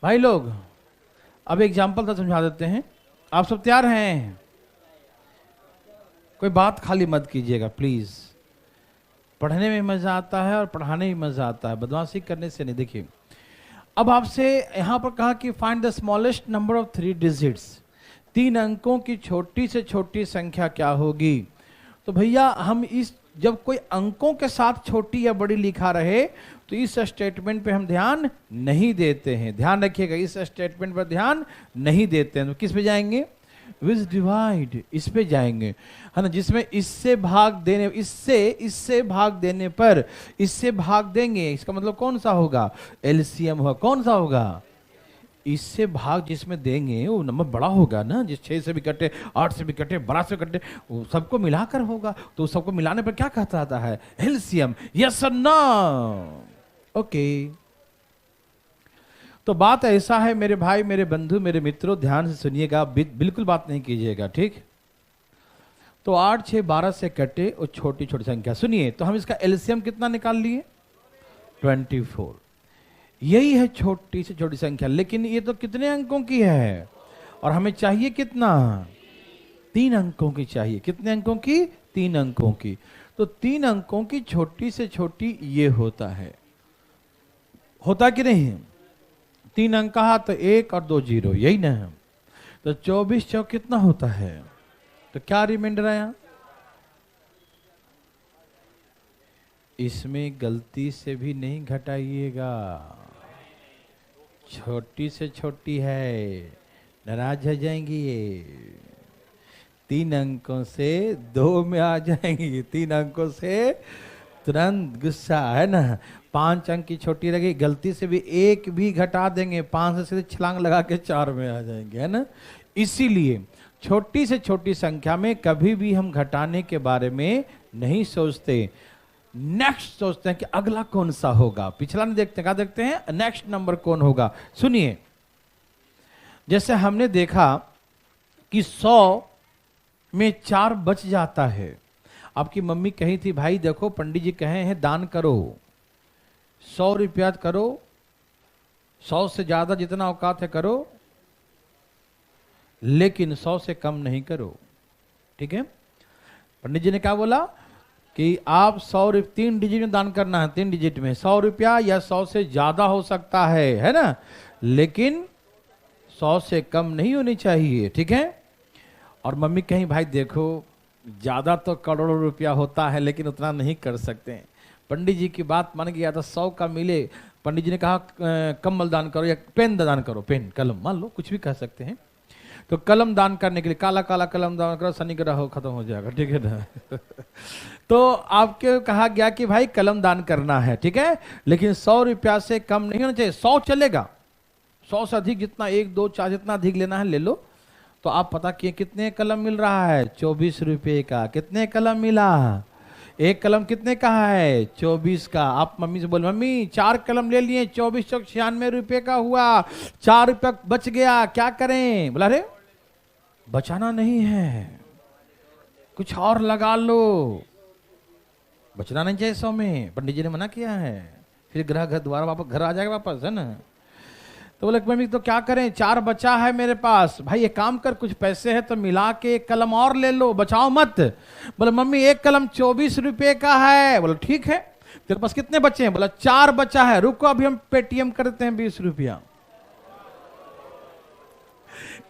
भाई लोग? अब एग्जाम्पल तो समझा देते हैं। आप सब तैयार हैं? कोई बात खाली मत कीजिएगा प्लीज। पढ़ने में मजा आता है और पढ़ाने में मजा आता है, बदमाशी करने से नहीं। देखिए, अब आपसे यहां पर कहा कि find the smallest number of 3 digits. 3 अंकों की छोटी से छोटी संख्या क्या होगी? तो भैया हम इस, जब कोई अंकों के साथ छोटी या बड़ी लिखा रहे तो इस स्टेटमेंट पे हम ध्यान नहीं देते हैं। ध्यान रखिएगा, इस स्टेटमेंट पर ध्यान नहीं देते हैं। तो किस पे जाएंगे, विच डिवाइड, इस पे जाएंगे, है ना? जिसमें इससे भाग देने, इससे भाग देने पर इससे भाग देंगे, इसका मतलब कौन सा होगा, एलसीएम होगा। कौन सा होगा, इससे भाग जिसमें देंगे वो नंबर बड़ा होगा ना, जिस 6 से भी कटे, 8 से भी कटे, 12 से कटे, वो सबको मिलाकर होगा। तो सबको मिलाने पर क्या कहता आता है, एलसीएम। यस और नो? ओके। तो बात ऐसा है मेरे भाई, मेरे बंधु, मेरे मित्रों, ध्यान से सुनिएगा, बिल्कुल बात नहीं कीजिएगा, ठीक? तो 8 6 12 से कटे और छोटी छोटी संख्या। सुनिए, तो हम इसका एलसीएम कितना निकाल लिए, 24। यही है छोटी से छोटी संख्या। लेकिन ये तो कितने अंकों की है, और हमें चाहिए कितना, 3 अंकों की चाहिए। कितने अंकों की, 3 अंकों की। तो 3 अंकों की छोटी से छोटी ये होता है, होता कि नहीं? 3 अंक कहा तो 1 और 2 0, यही ना है? तो 24 चौक कितना होता है? तो क्या रिमाइंडर आया? इसमें गलती से भी नहीं घटाइएगा, छोटी से छोटी है, नाराज हो जाएंगी ये। 3 अंकों से 2 में आ जाएंगी, 3 अंकों से तुरंत गुस्सा, है ना। 5 अंक की छोटी रही, गलती से भी 1 भी घटा देंगे, 5 से सीधे छलांग लगा के 4 में आ जाएंगे, है ना। इसीलिए छोटी से छोटी संख्या में कभी भी हम घटाने के बारे में नहीं सोचते, नेक्स्ट सोचते हैं कि अगला कौन सा होगा, पिछला नहीं देखते, क्या देखते हैं, नेक्स्ट नंबर कौन होगा। सुनिए, जैसे हमने देखा कि 100 में 4 बच जाता है। आपकी मम्मी कही थी, भाई देखो पंडित जी कहे हैं दान करो, 100 रुपया करो, 100 से ज्यादा जितना औकात है करो, लेकिन 100 से कम नहीं करो, ठीक है। पंडित जी ने क्या बोला कि आप 100 रुपये 3 डिजिट में दान करना है, 3 डिजिट में 100 रुपया या 100 से ज्यादा हो सकता है ना, लेकिन 100 से कम नहीं होनी चाहिए, ठीक है। और मम्मी कहीं, भाई देखो ज्यादा तो करोड़ों रुपया होता है, लेकिन उतना नहीं कर सकते हैं। पंडित जी की बात मान गया था, 100 का मिले, पंडित जी ने कहा कम्बल दान करो या पेन दान करो, पेन कलम मान लो, कुछ भी कह सकते हैं। तो कलम दान करने के लिए काला काला कलम दान करो, शनि ग्रह खत्म हो जाएगा, ठीक है ना। तो आपके कहा गया कि भाई कलम दान करना है, ठीक है, लेकिन 100 रुपया से कम नहीं होना चाहिए। 100 चलेगा, 100 से अधिक जितना 1, 2, 4 जितना अधिक लेना है ले लो। तो आप पता किए कितने कलम मिल रहा है, 24 रुपये का। कितने कलम मिला, एक कलम कितने का है, 24 का। आप मम्मी से बोल, मम्मी 4 कलम ले लिए, 2496 रुपये का हुआ, 4 रुपया बच गया, क्या करें। बोला अरे बचाना नहीं है, कुछ और लगा लो, बचना नहीं चाहिए 100 में, पंडित जी ने मना किया है, फिर ग्रह घर दोबारा वापस घर आ जाएगा वापस, है ना। तो बोले मम्मी तो क्या करें, 4 बचा है मेरे पास। भाई एक काम कर, कुछ पैसे है तो मिला के 1 कलम और ले लो, बचाओ मत। बोले मम्मी 1 कलम 24 रुपये का है। बोले ठीक है, तेरे पास कितने बचे हैं। बोला 4 बचा है, रुको अभी हम पेटीएम करते हैं 20 रुपया,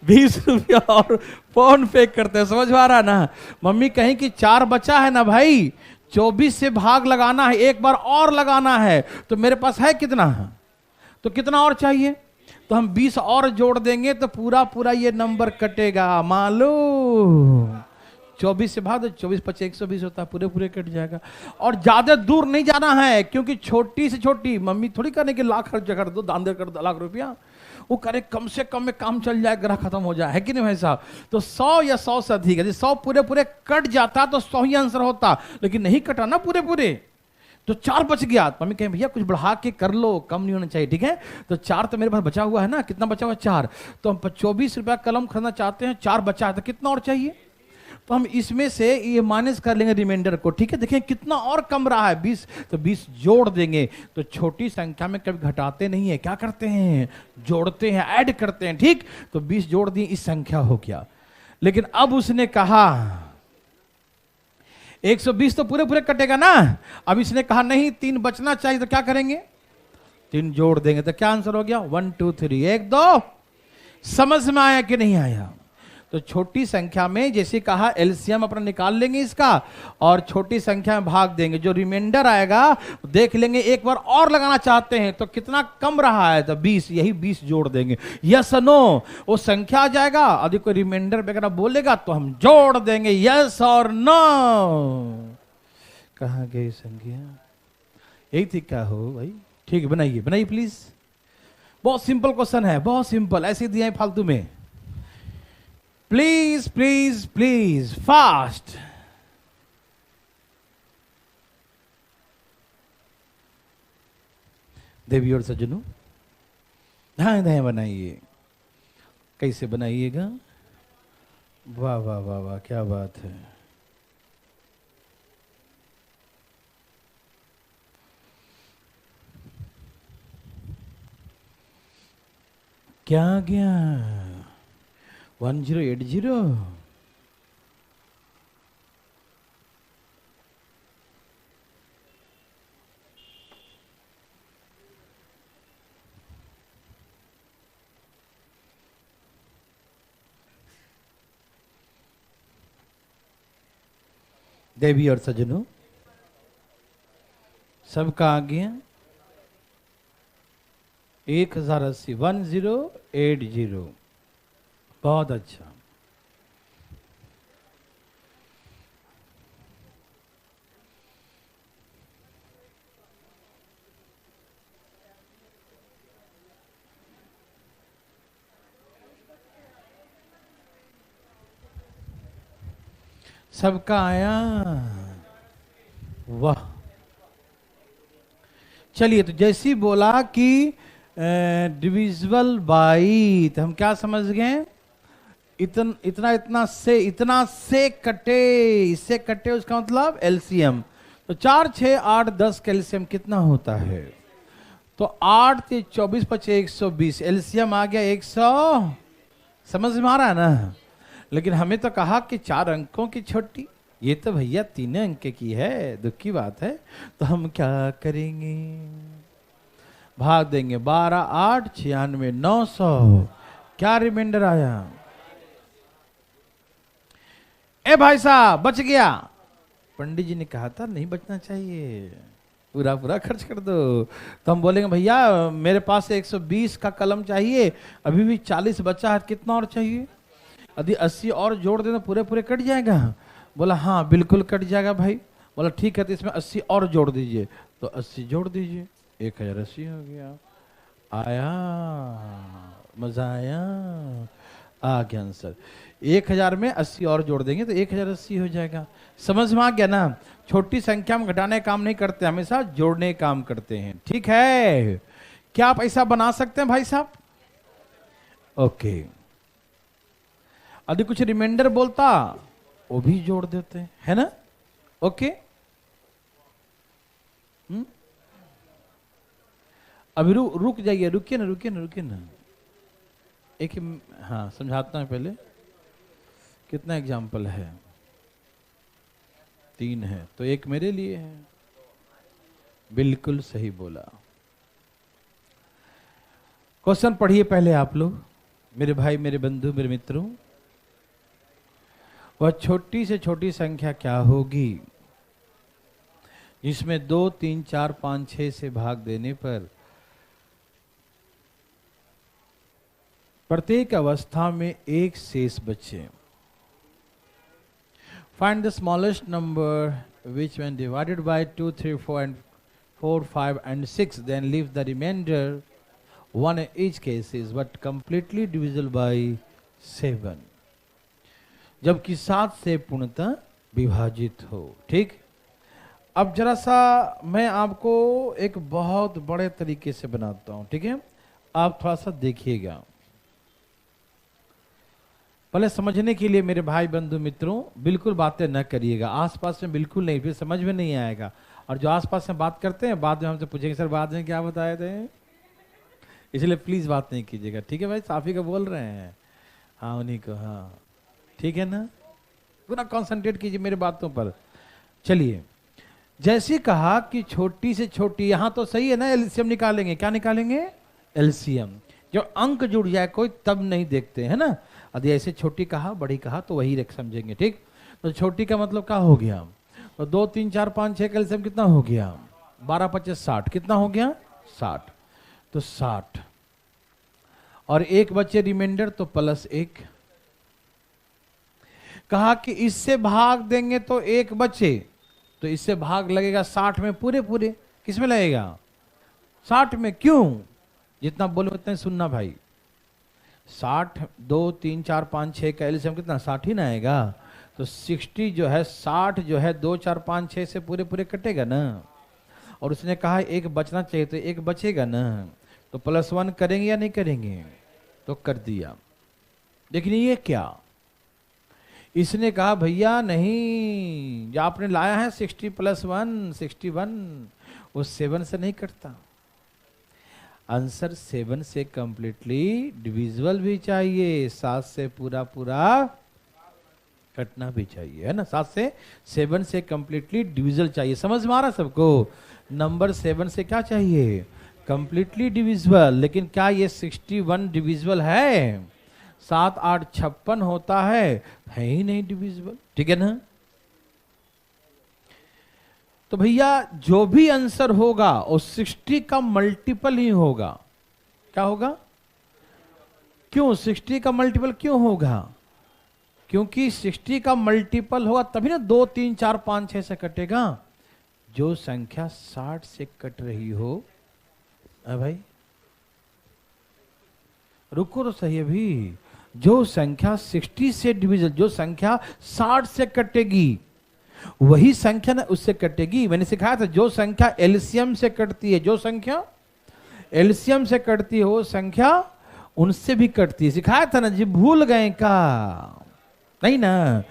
20 रुपया और फोन पे करते हैं, समझ में आ रहा ना। मम्मी कहीं कि 4 बचा है ना भाई, 24 से भाग लगाना है, एक बार और लगाना है, तो मेरे पास है कितना है, तो कितना और चाहिए, तो हम 20 और जोड़ देंगे तो पूरा पूरा ये नंबर कटेगा। मान लो 24 से भाग, 24 25 120 होता है, पूरे पूरे कट जाएगा। और ज्यादा दूर नहीं जाना है, क्योंकि छोटी से छोटी मम्मी थोड़ी करने के लाख खर्च कर दो, दान दे कर 2 लाख रुपया, वो करे कम से कम में काम चल जाए, ग्रह खत्म हो जाए, है कि नहीं भाई साहब। तो 100 या 100 से अधिक, यदि 100 पूरे पूरे कट जाता तो 100 ही आंसर होता, लेकिन नहीं कटा ना पूरे पूरे, तो 4 बच गया। मम्मी कहें भैया कुछ बढ़ा के कर लो, कम नहीं होना चाहिए, ठीक है। तो 4 तो मेरे पास बचा हुआ है ना, कितना बचा हुआ है 4, तो हम 24 रुपया कलम खरीदना चाहते हैं, 4 बचा है, तो कितना और चाहिए, तो हम इसमें से ये माइनस कर लेंगे रिमाइंडर को, ठीक है। देखें कितना और कम रहा है, 20, तो 20 जोड़ देंगे। तो छोटी संख्या में कभी घटाते नहीं है, क्या करते हैं, जोड़ते हैं, ऐड करते हैं, ठीक। तो 20 जोड़ दिए, इस संख्या हो गया। लेकिन अब उसने कहा 120 तो पूरे पूरे कटेगा ना, अब इसने कहा नहीं 3 बचना चाहिए, तो क्या करेंगे, 3 जोड़ देंगे, तो क्या आंसर हो गया 1 2 3 1 2। समझ में आया कि नहीं आया। तो छोटी संख्या में जैसे कहा एलसीएम अपना निकाल लेंगे इसका, और छोटी संख्या में भाग देंगे, जो रिमाइंडर आएगा देख लेंगे, एक बार और लगाना चाहते हैं तो कितना कम रहा है, तो 20, यही 20 जोड़ देंगे। यस नो, वो संख्या आ जाएगा, यदि कोई रिमाइंडर वगैरह बोलेगा तो हम जोड़ देंगे, यस और नो। कहाँ गई संख्या, यही थी क्या हो भाई, ठीक है, बनाइए बनाइए प्लीज। बहुत सिंपल क्वेश्चन है, बहुत सिंपल, ऐसे दिया है फालतू में। Please please please fast. देवी और सज्जनों, धाए धाए बनाइए। कैसे बनाइएगा, वाह वाह वाह वाह, क्या बात है। क्या गया 1080, देवी और सज्जनों, सबका आ गया 1080, 1080। बहुत अच्छा। सबका आया, वाह। चलिए, तो जैसी बोला कि डिविजिबल बाई, तो हम क्या समझ गए? इतना से कटे, इससे कटे, उसका मतलब एलसीएम। तो 4, 6, 8, 10 का एलसीएम कितना होता है? तो 8 से 24 25 120, एलसीएम आ गया 100। समझ में आ रहा है ना? लेकिन हमें तो कहा कि 4 अंकों की छोटी, ये तो भैया 3 अंक की है, दुख की बात है। तो हम क्या करेंगे? भाग देंगे 12, 8, 96, 900। क्या रिमाइंडर आया? ए भाई साहब, बच गया। पंडित जी ने कहा था नहीं बचना चाहिए, पूरा पूरा खर्च कर दो। तो हम बोलेंगे भैया मेरे पास 120 का कलम चाहिए, अभी भी 40 बचा है, कितना और चाहिए? यदि 80 और जोड़ देना पूरे पूरे कट जाएगा। बोला हाँ बिल्कुल कट जाएगा भाई। बोला ठीक है, तो इसमें 80 और जोड़ दीजिए। तो 80 जोड़ दीजिए, 1080 हो गया। आया मजा आया, आ गया आंसर। 1000 में 80 और जोड़ देंगे तो 1080 हो जाएगा। समझ में आ गया ना? छोटी संख्या में घटाने काम नहीं करते, हमेशा जोड़ने काम करते हैं। ठीक है, क्या आप ऐसा बना सकते हैं भाई साहब? ओके। यदि कुछ रिमाइंडर बोलता वो भी जोड़ देते हैं, है ना? ओके। अभी रुक जाइए, रुकिए ना, रुकिए ना, रुकिए ना। एक हाँ समझाता हूं पहले। कितना एग्जाम्पल है? 3 है, तो एक मेरे लिए है। बिल्कुल सही बोला। क्वेश्चन पढ़िए पहले आप लोग, मेरे भाई, मेरे बंधु, मेरे मित्रों। वह छोटी से छोटी संख्या क्या होगी जिसमें 2, 3, 4, 5, 6 से भाग देने पर प्रत्येक अवस्था में एक शेष बचे? Find the smallest number which when divided by 2, 3, 4 and 4, 5 and 6 then leave the remainder 1 in each case is but completely divisible by 7, जबकि 7 से पूर्णतः विभाजित हो। ठीक। अब जरा सा मैं आपको एक बहुत बड़े तरीके से बनाता हूं, ठीक है? आप थोड़ा सा देखिएगा। पहले समझने के लिए मेरे भाई बंधु मित्रों बिल्कुल बातें न करिएगा, आसपास में बिल्कुल नहीं, फिर समझ में नहीं आएगा। और जो आसपास में बात करते हैं बाद में हमसे पूछेंगे सर बाद में क्या बताए थे, इसलिए प्लीज बात नहीं कीजिएगा। ठीक है भाई, साफी का बोल रहे हैं, हाँ उन्हीं को, हाँ ठीक है ना? पूरा कंसंट्रेट कीजिए मेरे बातों पर। चलिए, जैसे कहा कि छोटी से छोटी, यहां तो सही है ना, एलसीएम निकालेंगे। क्या निकालेंगे? एलसीएम। जो अंक जुड़ जाए कोई तब नहीं देखते, है ना? यदि ऐसे छोटी कहा बड़ी कहा तो वही रख समझेंगे। ठीक। तो छोटी का मतलब क्या हो गया? तो 2, 3, 4, 5, 6 का एलसीएम कितना हो गया? 12, 25, 60। कितना हो गया? 60। तो 60 और एक बचे रिमाइंडर, तो +1। कहा कि इससे भाग देंगे तो एक बचे, तो इससे भाग लगेगा 60 में पूरे पूरे। किस में लगेगा? 60 में। क्यों? जितना बोले उतना सुनना भाई। 60, 2, 3, 4, 5, 6 का एलसीएम कितना? 60 ही ना आएगा। तो 60 जो है, 60 जो है 2, 4, 5, 6 से पूरे पूरे कटेगा ना। और उसने कहा एक बचना चाहिए, तो एक बचेगा ना। तो +1 करेंगे या नहीं करेंगे? तो कर दिया। लेकिन ये क्या, इसने कहा भैया नहीं, जो आपने लाया है 60 + 1 61, वो 7 से नहीं कटता। आंसर 7 से कंप्लीटली डिविजिबल भी चाहिए, 7 से पूरा पूरा कटना भी चाहिए, है ना? 7 से 7 से कंप्लीटली डिविजिबल चाहिए। समझ में आ रहा सबको? नंबर 7 से क्या चाहिए? Completely divisible. लेकिन क्या ये 61 डिविजिबल है? 7, 8, 56 होता है ही नहीं डिविजिबल। ठीक है ना? तो भैया जो भी आंसर होगा वो 60 का मल्टीपल ही होगा। क्या होगा? क्यों 60 का मल्टीपल क्यों होगा? क्योंकि 60 का मल्टीपल होगा तभी ना 2 3 4 5 6 से कटेगा। जो संख्या 60 से कट रही हो, भाई रुको तो सही अभी, जो संख्या 60 से डिविजन, जो संख्या 60 से कटेगी वही संख्या ना उससे कटेगी। मैंने सिखाया था जो संख्या एलसीएम से कटती है, जो संख्या एलसीएम से कटती है वो संख्या उनसे भी कटती है। सिखाया था ना जी, भूल गए का? नहीं ना।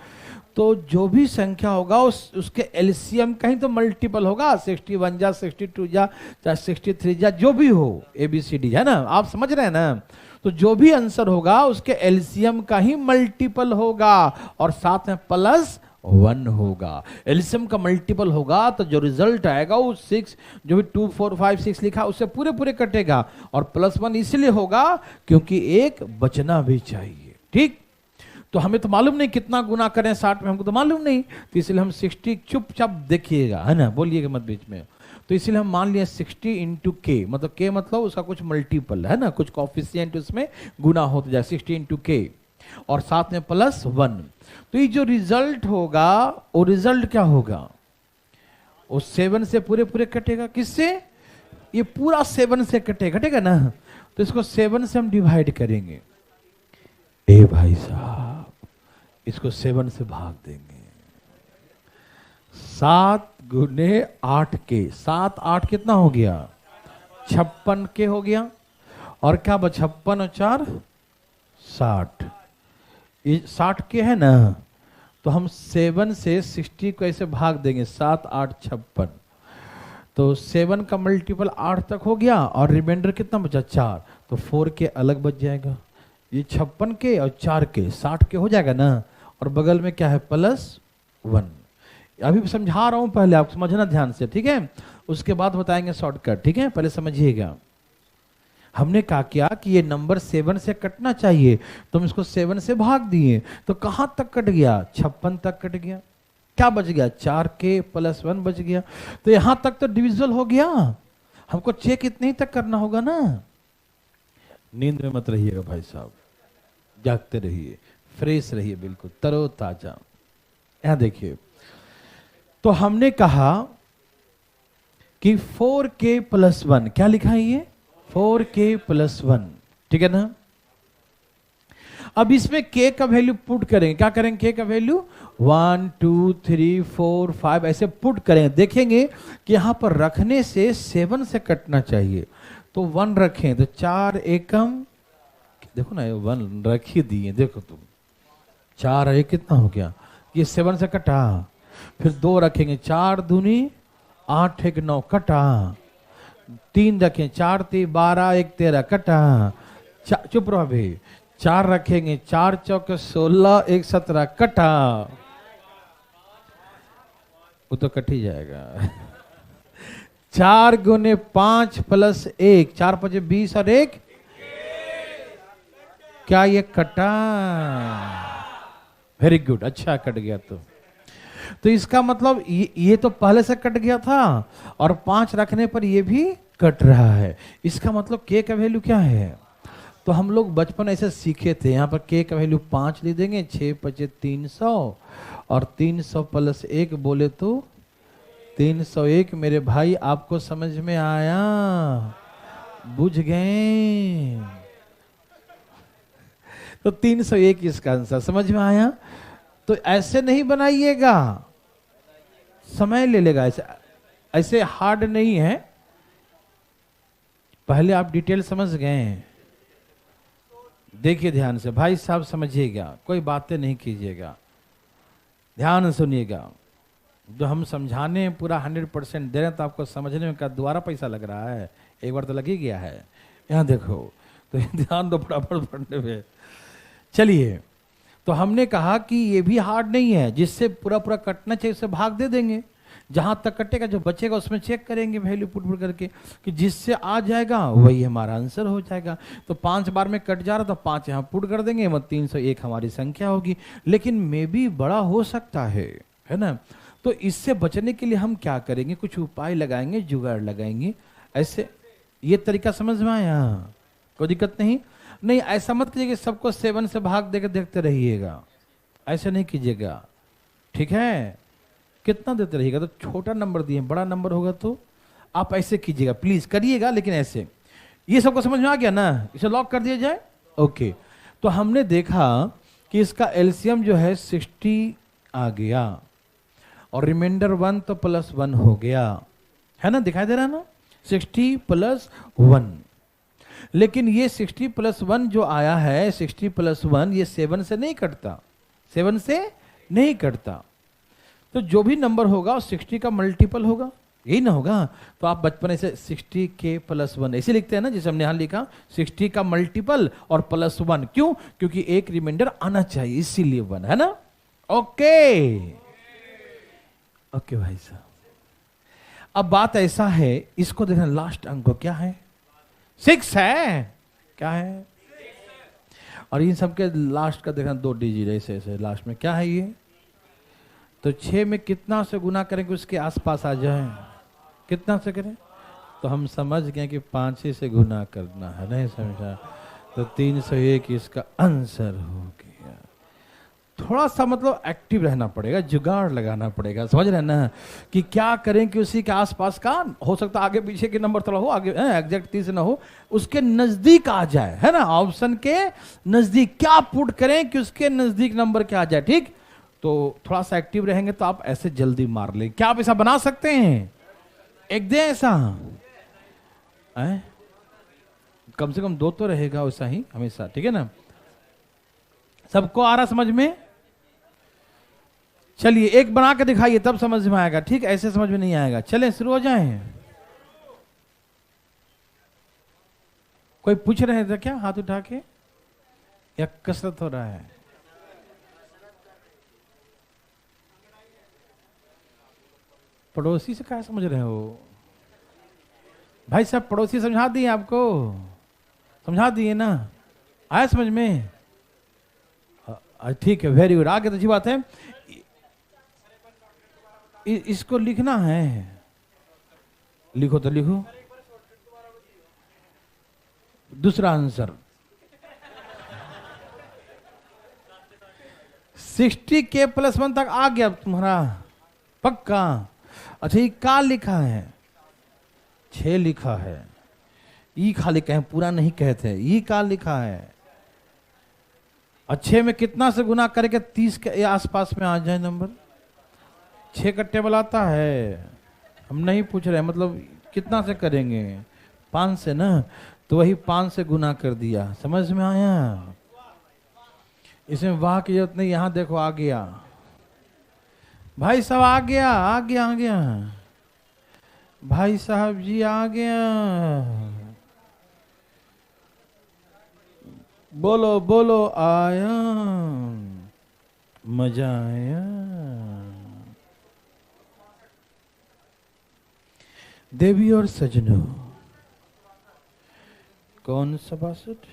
तो जो भी संख्या होगा उसके एलसीएम का ही तो मल्टीपल होगा। 61 जा 62 जा चाहे 63 जा, जो भी हो ABCD, है ना? आप समझ रहे हैं ना? तो जो भी आंसर होगा उसके एलसीएम का ही मल्टीपल होगा और साथ में +1 होगा। एलसीएम का मल्टीपल होगा तो जो रिजल्ट आएगा वो 6, जो भी 2 4 5 6 लिखा उससे पूरे पूरे कटेगा। और +1 इसलिए होगा क्योंकि एक बचना भी चाहिए। ठीक, तो हमें तो मालूम नहीं कितना गुना करें 60 में, हमको तो मालूम नहीं, तो इसलिए हम 60 चुपचाप देखिएगा, है ना? बोलिएगा मत बीच में। तो इसलिए हम मान लिया 60 इंटू के, मतलब के मतलब उसका कुछ मल्टीपल, है ना? कुछ कॉफिशिएंट उसमें गुना होता जाए, 60 इंटू के और साथ में +1। तो ये जो रिजल्ट होगा वो रिजल्ट क्या होगा? वो 7 से पूरे पूरे कटेगा। किससे? ये पूरा 7 से कटेगा ना। तो इसको 7 से हम डिवाइड करेंगे। ए भाई साहब, इसको 7 से भाग देंगे। 7 गुने 8 के, 7 8 कितना हो गया? 56 के हो गया। और क्या 56 और 4 60, ये 60 के है ना। तो हम 7 से 60 को ऐसे भाग देंगे, 7 8 56। तो 7 का मल्टीपल 8 तक हो गया और रिमाइंडर कितना बचा? 4। तो 4 के अलग बच जाएगा। ये 56 के और 4 के 60 के हो जाएगा ना। और बगल में क्या है? +1। अभी समझा रहा हूं, पहले आप समझना ध्यान से, ठीक है? उसके बाद बताएंगे शॉर्टकट, ठीक है? पहले समझिएगा। हमने कहा क्या कि ये नंबर 7 से कटना चाहिए, तो हम इसको 7 से भाग दिए। तो कहां तक कट गया? 56 तक कट गया। क्या बच गया? 4 के +1 बच गया। तो यहां तक तो डिविजिबल हो गया। हमको चेक इतने ही तक करना होगा ना। नींद में मत रहिएगा भाई साहब, जागते रहिए, फ्रेश रहिए, बिल्कुल तरोताजा। यहां देखिए, तो हमने कहा कि 4k +1, क्या लिखा है ये? 4k +1, ठीक है ना? अब इसमें k का वैल्यू पुट करेंगे। क्या करेंगे? k का वैल्यू 1 2 3 4 5 ऐसे पुट करेंगे। देखेंगे कि यहां पर रखने से 7 से कटना चाहिए। तो 1 रखें तो 4 एकम, देखो ना 1 रख ही दिए, देखो तुम 4 1 कितना हो गया? ये 7 से कटा। फिर 2 रखेंगे, 4 दूनी 8 1 9 कटा। 3 रखें, 4 3 12 1 13 कटा। चुप रहो भाई। 4 रखेंगे, 4 चौके 16 1 17 कटा। वो तो कट ही जाएगा। 4 गुने 5 +1, 4 5 20 और 1, क्या ये कटा? वेरी गुड, अच्छा कट गया। तो इसका मतलब ये तो पहले से कट गया था और 5 रखने पर ये भी कट रहा है। इसका मतलब k का वैल्यू क्या है? तो हम लोग बचपन ऐसे सीखे थे, यहाँ पर k का वैल्यू 5 ले देंगे, 6 5 300 और 300 +1 बोले तो 301। मेरे भाई आपको समझ में आया? बुझ गए? तो 301 इसका आंसर समझ में आया? तो ऐसे नहीं बनाइएगा, समय ले लेगा। ऐसे हार्ड नहीं है। पहले आप डिटेल समझ गए। देखिए ध्यान से भाई साहब, समझिएगा, कोई बातें नहीं कीजिएगा, ध्यान सुनिएगा। जो हम समझाने पूरा 100% दे रहे हैं तो आपको समझने में क्या दोबारा पैसा लग रहा है? एक बार तो लग ही गया है। यहाँ देखो, तो ध्यान दो फटाफट पढ़ने में। चलिए, तो हमने कहा कि ये भी हार्ड नहीं है, जिससे पूरा पूरा कटना चाहिए उससे भाग दे देंगे। जहां तक कटेगा जो बचेगा उसमें चेक करेंगे वैल्यू पुट करके कि जिससे आ जाएगा वही हमारा आंसर हो जाएगा। तो 5 बार में कट जा रहा तो 5 यहाँ पुट कर देंगे, मतलब 301 हमारी संख्या होगी। लेकिन मे भी बड़ा हो सकता है ना? तो इससे बचने के लिए हम क्या करेंगे? कुछ उपाय लगाएंगे, जुगाड़ लगाएंगे। ऐसे ये तरीका समझ में आया? कोई दिक्कत नहीं। नहीं, ऐसा मत कीजिएगा सबको 7 से भाग देकर देखते रहिएगा, ऐसे नहीं कीजिएगा, ठीक है? कितना देते रहिएगा, तो छोटा नंबर दिए, बड़ा नंबर होगा तो आप ऐसे कीजिएगा, प्लीज करिएगा, लेकिन ऐसे। ये सबको समझ में आ गया ना? इसे लॉक कर दिया जाए। ओके, तो हमने देखा कि इसका एलसीएम जो है 60 आ गया और रिमाइंडर 1 तो +1 हो गया, है ना? दिखाई दे रहा है ना? 60 + 1। लेकिन ये 60 + 1 जो आया है, 60 + 1 ये 7 से नहीं कटता, 7 से नहीं कटता। तो जो भी नंबर होगा वो 60 का मल्टीपल होगा, यही ना होगा? तो आप बचपन से 60 के +1 ऐसे लिखते हैं ना, जैसे हमने यहां लिखा 60 का मल्टीपल और +1। क्यों? क्योंकि एक रिमाइंडर आना चाहिए, इसीलिए 1, है ना? ओके ओके भाई साहब, अब बात ऐसा है, इसको देखना, लास्ट अंक क्या है? 6 है। क्या है? और इन सबके लास्ट का देखना 2 डिजिट ऐसे ऐसे लास्ट में, क्या है ये? तो 6 में कितना से गुना करेंगे उसके आसपास आ जाए? कितना से करें? तो हम समझ गए कि 5 से गुना करना है, नहीं समझा? तो 301 इसका आंसर हो गया। थोड़ा सा मतलब एक्टिव रहना पड़ेगा, जुगाड़ लगाना पड़ेगा, समझ रहे ना? कि क्या करें कि उसी के आसपास का, हो सकता आगे पीछे के नंबर थोड़ा हो, आगे एग्जैक्ट 30 ना हो, उसके नजदीक आ जाए, है ना? ऑप्शन के नजदीक क्या पुट करें कि उसके नजदीक नंबर क्या आ जाए, ठीक? तो थोड़ा सा एक्टिव रहेंगे तो आप ऐसे जल्दी मार लें। क्या आप ऐसा बना सकते हैं? एक दे ऐसा है? कम से कम 2 तो रहेगा वैसा ही हमेशा, ठीक है ना? सबको आ रहा समझ में? चलिए एक बना के दिखाइए, तब समझ में आएगा, ठीक? ऐसे समझ में नहीं आएगा। चलें शुरू हो जाएं। कोई पूछ रहे थे क्या हाथ उठा के, या कसरत हो रहा है? पड़ोसी से क्या समझ रहे हो भाई साहब? पड़ोसी समझा दिए आपको, समझा दिए ना? आया समझ में? ठीक है, वेरी गुड, आगे तो अच्छी बात है। इसको लिखना है, लिखो तो लिखो। दूसरा आंसर 60 के +1 तक आ गया तुम्हारा, पक्का? अच्छा, ये का लिखा है? 6 लिखा है, ई खाली कहें, पूरा नहीं कहते, ई का लिखा है। अच्छे में कितना से गुना करके 30 के आसपास में आ जाए नंबर? 6 का टेबल आता है, हम नहीं पूछ रहे, मतलब कितना से करेंगे? 5 से ना, तो वही 5 से गुना कर दिया, समझ में आया? इसमें वाह की जरूरत नहीं, यहां देखो आ गया भाई साहब, आ गया आ गया आ गया भाई साहब जी, आ गया। बोलो बोलो, आया मजा आया। देवी और सजनों, कौन सा बासठ?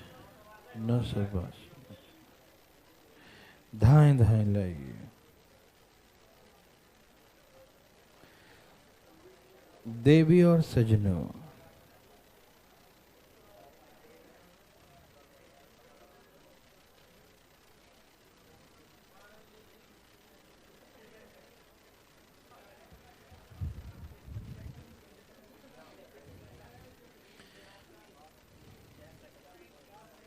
न बासठ, धाएं धाएं लाइए। देवी और सजनों,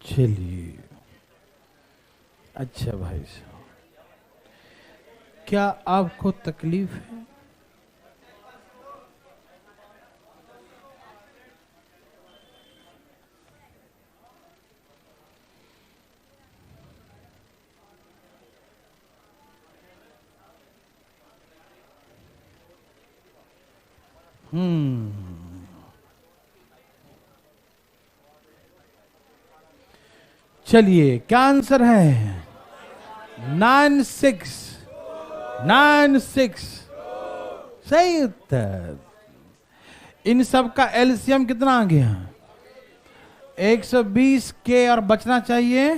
चलिए। अच्छा भाई साहब, क्या आपको तकलीफ है? चलिए, क्या आंसर है? 96 96 सही उत्तर। इन सब का एलसीएम कितना आ गया? 120 के और बचना चाहिए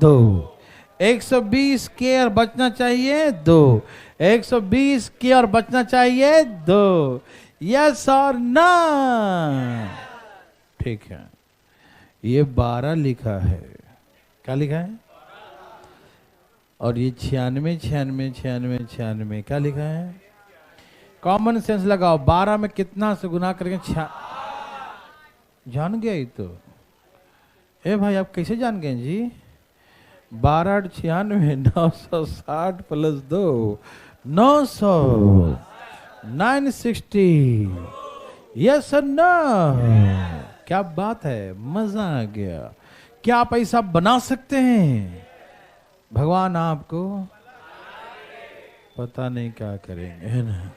2, 120 के और बचना चाहिए 2, 120 के और बचना चाहिए 2। यस और ना? ठीक है, ये 12 लिखा है। क्या लिखा है? और ये 96 96 96 96 क्या लिखा है? कॉमन सेंस लगाओ, 12 में कितना से गुना करके जान गया ही तो। ए भाई आप कैसे जान गए जी? 12 96 960 प्लस 2 900 960। यस और नो? क्या बात है, मजा आ गया। क्या आप ऐसा बना सकते हैं? भगवान आपको पता नहीं क्या करेंगे, है ना।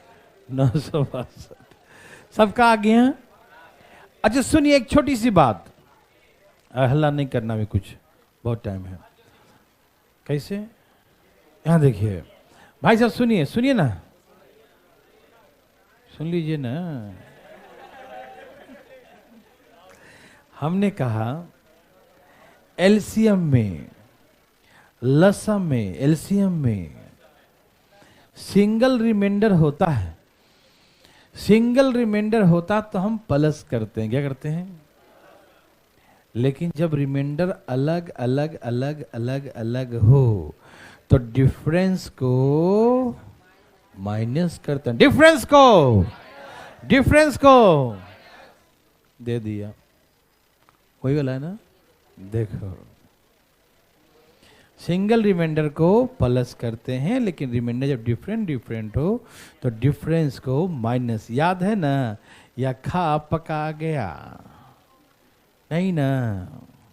962 सबका आ गया। अच्छा सुनिए एक छोटी सी बात, हल्ला नहीं करना भी, कुछ बहुत टाइम है। कैसे? यहां देखिए भाई साहब, सुनिए सुनिए ना, सुन लीजिए ना। हमने कहा एलसीएम में, लसम में, एलसीएम में सिंगल रिमाइंडर होता है। सिंगल रिमाइंडर होता तो हम प्लस करते हैं, क्या करते हैं? लेकिन जब रिमाइंडर अलग अलग अलग अलग अलग हो तो डिफरेंस को माइनस करते हैं। डिफरेंस को दे दिया, वही वाला है ना। देखो सिंगल रिमाइंडर को प्लस करते हैं, लेकिन रिमाइंडर जब डिफरेंट हो तो डिफरेंस को माइनस। याद है ना? या खा पका गया नहीं ना?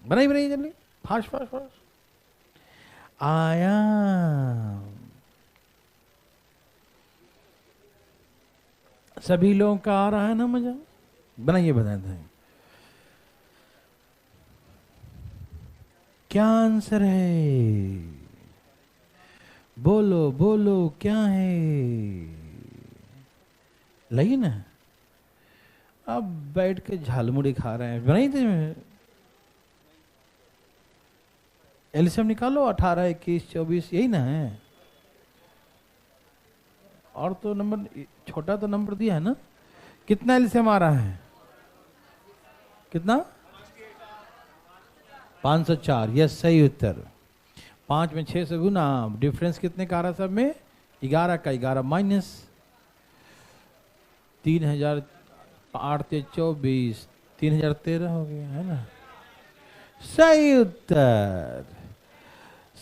बनाई बनाई जल्दी, फास्ट फास्ट फास्ट। आया सभी लोगों का आ रहा है ना मजा? बनाइए बताते हैं क्या आंसर है। बोलो बोलो क्या है? लगी ना? अब बैठ के झालमुड़ी खा रहे हैं। बनाई थे एलसीएम निकालो, 18 21 24 यही ना है। और तो नंबर छोटा तो नंबर दिया है ना। कितना एलसीएम आ रहा है? कितना? 504। यस सही उत्तर। 5 में 6 से गुना, डिफरेंस कितने का आ रहा सब में? 11 का 11 माइनस 3000 8 24 3013 हो गया, है ना। सही उत्तर।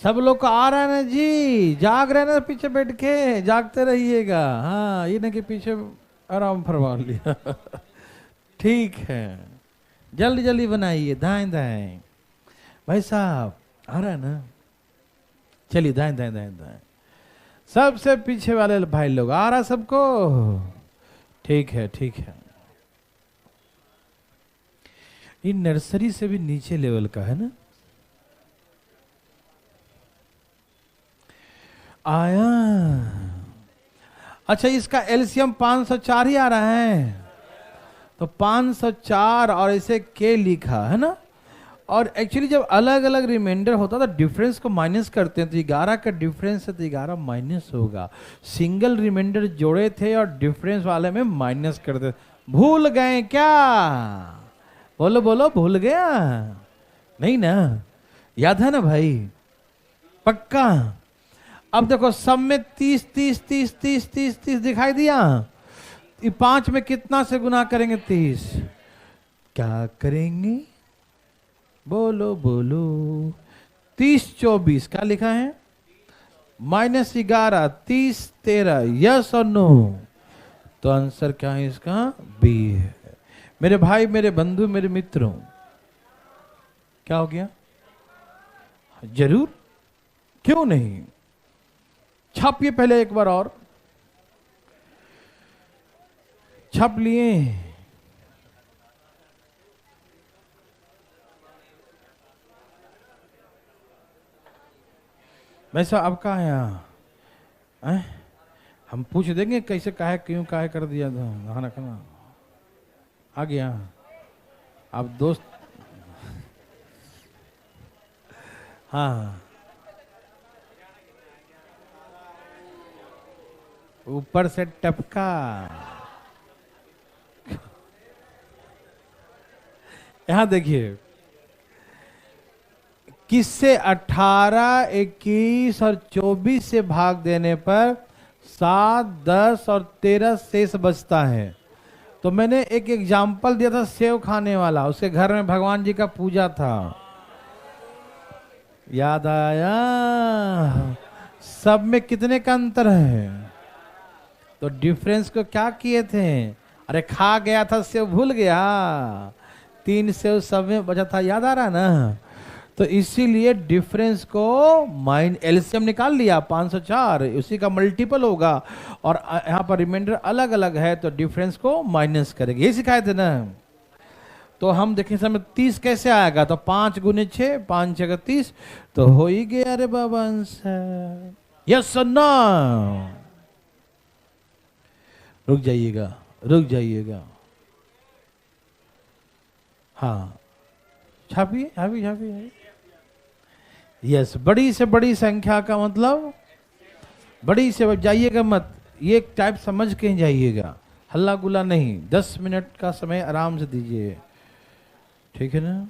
सब लोग को आ रहा है ना जी? जाग रहे ना पीछे बैठ के? जागते रहिएगा। हाँ ये ना कि पीछे आराम फरमा लिया। ठीक है, जल्दी जल्दी बनाइए। दाएं दाएं भाई साहब, आ रहा है ना? चलिए दाएं दाएं दाएं दाएं। सबसे पीछे वाले भाई लोग आ रहा सबको? ठीक है ठीक है। ये नर्सरी से भी नीचे लेवल का है ना। आया। अच्छा इसका एलसीएम 504 ही आ रहा है, तो 504 और ऐसे के लिखा है ना। और एक्चुअली जब अलग अलग रिमाइंडर होता तो डिफरेंस को माइनस करते हैं, तो 11 का डिफरेंस है तो 11 माइनस होगा। सिंगल रिमाइंडर जोड़े थे और डिफरेंस वाले में माइनस करते। भूल गए क्या? बोलो बोलो, भूल गया नहीं ना? याद है ना भाई? पक्का? अब देखो सब में 30 30 30 30 30 30 दिखाई दिया। 5 में कितना से गुना करेंगे? 30। क्या करेंगे? बोलो बोलो। 30 24 क्या लिखा है? -11 30 13। यस और नो? तो आंसर क्या है इसका? बी है। मेरे भाई, मेरे बंधु, मेरे मित्रों, क्या हो गया? जरूर, क्यों नहीं। छापिए पहले एक बार और। छाप लिए? वैसा अब कहा है यहाँ? हम पूछ देंगे कैसे काहे क्यों काहे कर दिया था। खाना खाना आ गया। आप दोस्त, हाँ ऊपर से टपका। यहां देखिए 21 से 18, 21 और 24 से भाग देने पर 7, 10 और 13 शेष बचता है। तो मैंने एक एग्जाम्पल दिया था सेव खाने वाला, उसके घर में भगवान जी का पूजा था, याद आया? सब में कितने का अंतर है? तो डिफरेंस को क्या किए थे? अरे खा गया था सेव, भूल गया, 3 सेव सब में बचा था, याद आ रहा ना? तो इसीलिए डिफरेंस को माइन एलसीएम निकाल लिया 504, उसी का मल्टीपल होगा, और यहाँ पर रिमाइंडर अलग अलग है तो डिफरेंस को माइनस करेंगे, ये सिखाए थे ना। तो हम देखें समय 30 कैसे आएगा, तो 5 गुने 6, 5 6 30, तो हो ही गया। अरे बाबा आंसर, यस और नो? रुक जाइएगा, रुक जाइएगा, हाँ छापिए छापिए छापिए। यस, बड़ी से बड़ी संख्या का मतलब, बड़ी से जाइएगा मत, ये एक टाइप समझ के ही जाइएगा, हल्ला गुल्ला नहीं। 10 मिनट का समय आराम से दीजिए, ठीक है ना?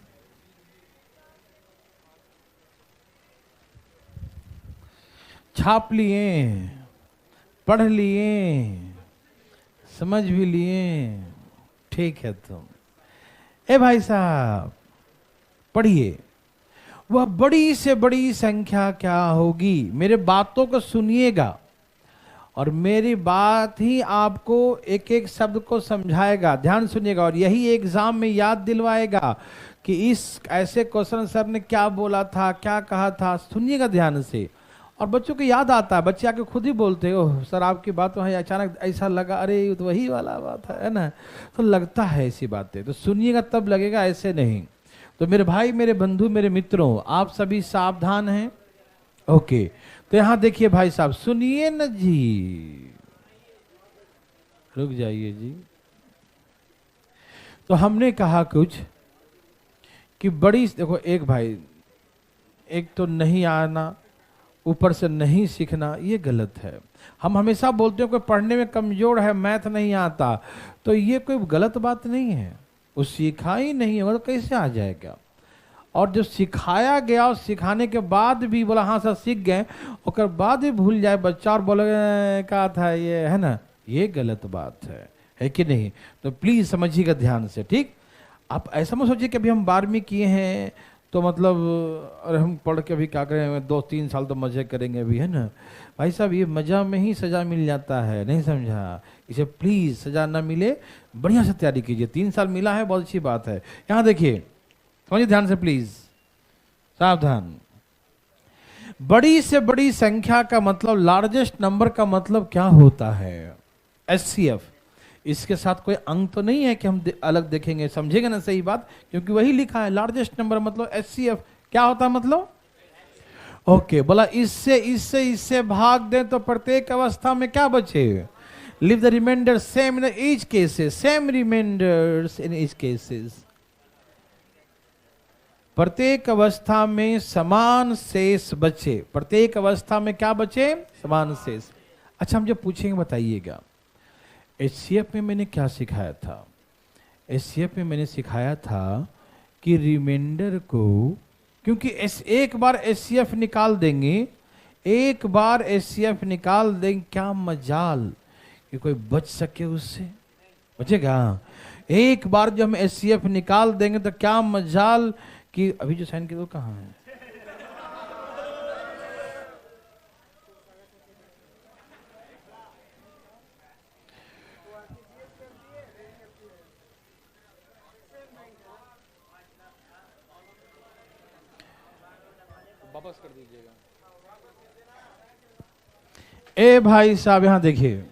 छाप लिए, पढ़ लिए, समझ भी लिए, ठीक है। तो ए भाई साहब पढ़िए, वह बड़ी से बड़ी संख्या क्या होगी? मेरे बातों को सुनिएगा और मेरी बात ही आपको एक एक शब्द को समझाएगा, ध्यान सुनिएगा, और यही एग्जाम में याद दिलवाएगा कि इस ऐसे क्वेश्चन सर ने क्या बोला था, क्या कहा था, सुनिएगा ध्यान से। और बच्चों को याद आता है, बच्चे आके खुद ही बोलते हैं, ओह सर आपकी बात वहाँ अचानक ऐसा लगा, अरे ये तो वही वाला बात है ना? तो लगता है ऐसी बातें, तो सुनिएगा तब लगेगा, ऐसे नहीं। तो मेरे भाई, मेरे बंधु, मेरे मित्रों, आप सभी सावधान हैं? ओके, तो यहां देखिए भाई साहब, सुनिए न जी, रुक जाइए जी। तो हमने कहा कुछ कि बड़ी, देखो एक भाई, एक तो नहीं आना, ऊपर से नहीं सीखना, ये गलत है। हम हमेशा बोलते हैं कोई पढ़ने में कमजोर है, मैथ नहीं आता, तो ये कोई गलत बात नहीं है, वो सीखा ही नहीं है, तो कैसे आ जाएगा? और जो सिखाया गया और सिखाने के बाद भी बोला हाँ सर सीख गए, और बाद भी भूल जाए बच्चा और बोले क्या था ये, है ना? ये गलत बात है कि नहीं? तो प्लीज समझिएगा ध्यान से, ठीक? आप ऐसा मत सोचिए कि अभी हम 12वीं किए हैं तो मतलब अरे हम पढ़ के अभी क्या करें, 2-3 साल तो मजे करेंगे अभी, है ना? भाई साहब ये मजा में ही सजा मिल जाता है, नहीं समझा? इसे प्लीज सजा ना मिले, बढ़िया से तैयारी कीजिए। 3 साल मिला है, बहुत अच्छी बात है। यहाँ देखिए, समझिए ध्यान से प्लीज, सावधान। बड़ी से बड़ी संख्या का मतलब, लार्जेस्ट नंबर का मतलब क्या होता है? एचसीएफ। इसके साथ कोई अंक तो नहीं है कि हम अलग देखेंगे, समझेगा ना सही बात? क्योंकि वही लिखा है, लार्जेस्ट नंबर मतलब एचसीएफ क्या होता है मतलब? ओके, बोला इससे इससे इससे भाग दें तो प्रत्येक अवस्था में क्या बचे? Leave the remainder same in each cases, same remainders in each cases. प्रत्येक अवस्था में समान शेष बचे, प्रत्येक अवस्था में क्या बचे? समान शेष। अच्छा, हम जब पूछेंगे बताइएगा, एचसीएफ में मैंने क्या सिखाया था? एचसीएफ में मैंने सिखाया था कि रिमाइंडर को, क्योंकि एक बार एचसीएफ निकाल देंगे, एक बार एचसीएफ निकाल देंगे, क्या मजाल कि कोई बच सके उससे? बचेगा? एक बार जब हम एचसीएफ निकाल देंगे तो क्या मजाल कि अभी जो साइन किया वो कहाँ है? वापस कर दीजिएगा। ए भाई साहब यहां देखिए,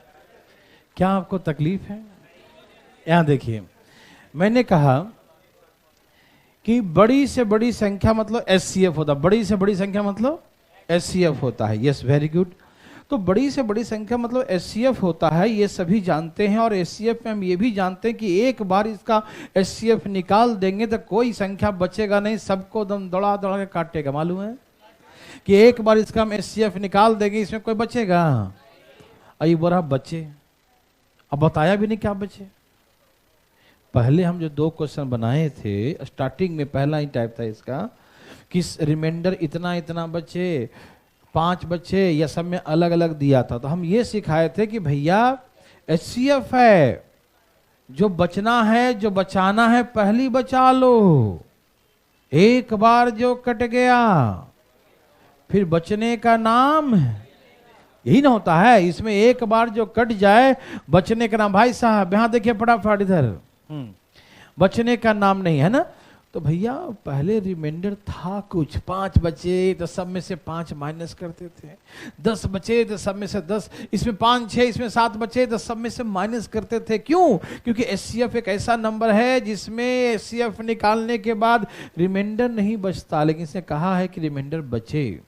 क्या आपको तकलीफ है? यहां देखिए, मैंने कहा कि बड़ी से बड़ी संख्या मतलब एचसीएफ होता है, बड़ी से बड़ी संख्या मतलब एचसीएफ होता है। Yes, very good. तो बड़ी से बड़ी संख्या मतलब एचसीएफ होता है, ये सभी जानते हैं। और एचसीएफ में हम ये भी जानते हैं कि एक बार इसका एचसीएफ निकाल देंगे तो कोई संख्या बचेगा नहीं, सबको दम दौड़ा दौड़ा के काटेगा। मालूम है कि एक बार इसका हम एचसीएफ निकाल देंगे, इसमें कोई बचेगा? अभी बोला बचे, अब बताया भी नहीं क्या बचे। पहले हम जो 2 क्वेश्चन बनाए थे, स्टार्टिंग में पहला ही टाइप था इसका किस रिमाइंडर इतना इतना बचे, 5 बचे या सब में अलग अलग दिया था। तो हम ये सिखाए थे कि भैया HCF है, जो बचना है, जो बचाना है पहली बचा लो। एक बार जो कट गया फिर बचने का नाम यही ना होता है। इसमें एक बार जो कट जाए बचने का नाम, भाई साहब यहां देखिए फटाफट इधर, बचने का नाम नहीं है ना। तो भैया पहले रिमाइंडर था कुछ, 5 बचे तो सब में से 5 माइनस करते थे, 10 बचे तो सब में से 10, इसमें 5 6 इसमें 7 बचे तो सब में से माइनस करते थे। क्यों? क्योंकि HCF एक ऐसा नंबर है जिसमें HCF निकालने के बाद रिमाइंडर नहीं बचता, लेकिन इसने कहा है कि रिमाइंडर बचे,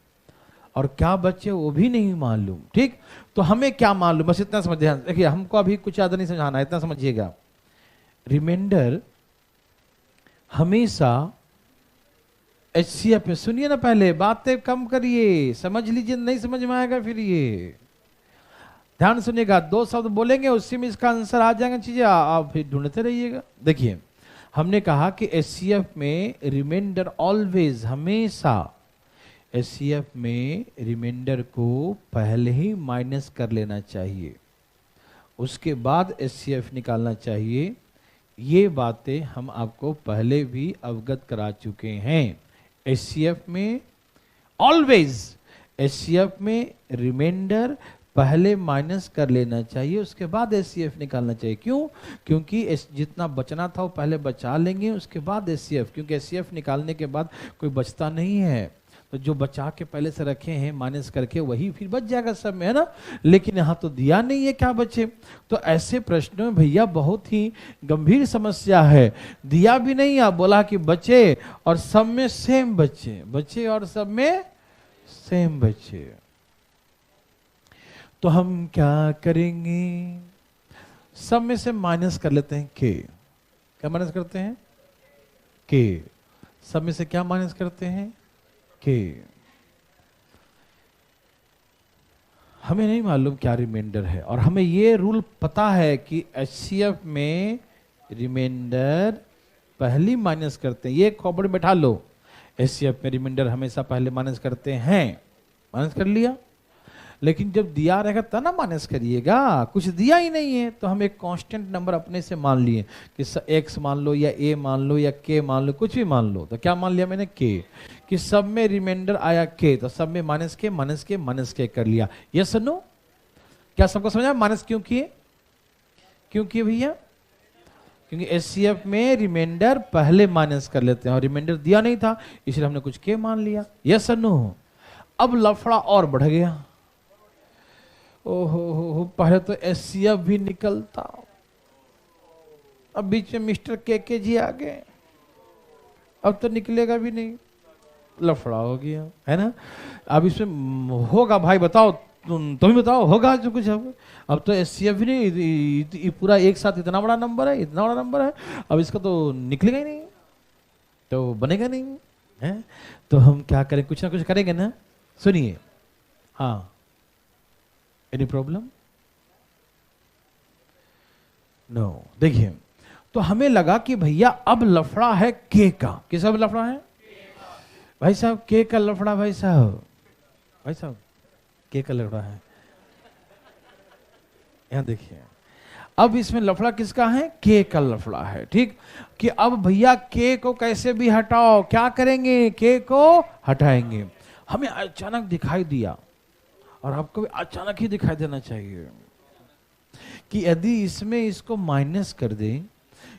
और क्या बचे वो भी नहीं मालूम। ठीक, तो हमें क्या मालूम, बस इतना समझिए। देखिए हमको अभी कुछ ज्यादा नहीं समझाना है, इतना समझिएगा। रिमाइंडर हमेशा HCF में, सुनिए ना, पहले बातें कम करिए, समझ लीजिए, नहीं समझ में आएगा फिर ये ध्यान सुनिएगा। 2 शब्द बोलेंगे उसी में इसका आंसर आ जाएगा, चीजें आप फिर ढूंढते रहिएगा। देखिए हमने कहा कि HCF में रिमाइंडर ऑलवेज, हमेशा HCF में रिमाइंडर को पहले ही माइनस कर लेना चाहिए, उसके बाद HCF निकालना चाहिए। ये बातें हम आपको पहले भी अवगत करा चुके हैं। HCF में ऑलवेज, HCF में रिमाइंडर पहले माइनस कर लेना चाहिए, उसके बाद HCF निकालना चाहिए। क्यों? क्योंकि जितना बचना था वो पहले बचा लेंगे, उसके बाद HCF, क्योंकि HCF निकालने के बाद कोई बचता नहीं है, तो जो बचा के पहले से रखे हैं माइनस करके वही फिर बच जाएगा सब में, है ना। लेकिन यहां तो दिया नहीं है क्या बचे। तो ऐसे प्रश्नों में भैया बहुत ही गंभीर समस्या है। दिया भी नहीं, आप बोला कि बचे और सब में सेम बचे, बचे और सब में सेम बचे, तो हम क्या करेंगे? सब में से माइनस कर लेते हैं के। क्या माइनस करते हैं? के। सब में से क्या माइनस करते हैं? के। हमें नहीं मालूम क्या रिमाइंडर है, और हमें ये रूल पता है कि HCF में रिमाइंडर पहली माइनस करते हैं। ये खोपड़ी बैठा लो, HCF में रिमाइंडर हमेशा पहले माइनस करते हैं। माइनस कर लिया, लेकिन जब दिया रहेगा तब ना माइनस करिएगा, कुछ दिया ही नहीं है। तो हम एक कांस्टेंट नंबर अपने से मान लिए कि x मान लो या a मान लो या k मान लो, कुछ भी मान लो। तो क्या मान लिया मैंने? k, कि सब में रिमाइंडर आया k, तो सब में माइनस के माइनस के माइनस के कर लिया। Yes no? क्या सबको समझ आया माइनस क्यों किए? क्यों किए भैया? क्योंकि HCF में रिमाइंडर पहले माइनस कर लेते हैं, और रिमाइंडर दिया नहीं था इसलिए हमने कुछ k मान लिया। Yes no? अब लफड़ा और बढ़ गया। ओहो, पहले तो HCF भी निकलता, अब बीच में मिस्टर के जी आ गए, अब तो निकलेगा भी नहीं, लफड़ा हो गया, है ना। अब इसमें होगा, भाई बताओ, तुम ही बताओ, होगा जो कुछ। अब तो HCF भी नहीं, पूरा एक साथ इतना बड़ा नंबर है, इतना बड़ा नंबर है, अब इसका तो निकलेगा ही नहीं, तो बनेगा नहीं है। तो हम क्या करें? कुछ ना कुछ करेंगे ना। सुनिए, हाँ, एनी प्रॉब्लम? नो। देखिए, तो हमें लगा कि भैया अब लफड़ा है के का। किस अब लफड़ा है भाई साहब? के का लफड़ा भाई साहब, भाई साहब के का लफड़ा है। यहां देखिए, अब इसमें लफड़ा किसका है? के का लफड़ा है। ठीक, कि अब भैया के को कैसे भी हटाओ, क्या करेंगे? के को हटाएंगे। हमें अचानक दिखाई दिया, और आपको भी अचानक ही दिखाई देना चाहिए, कि यदि इसमें इसको माइनस कर दें,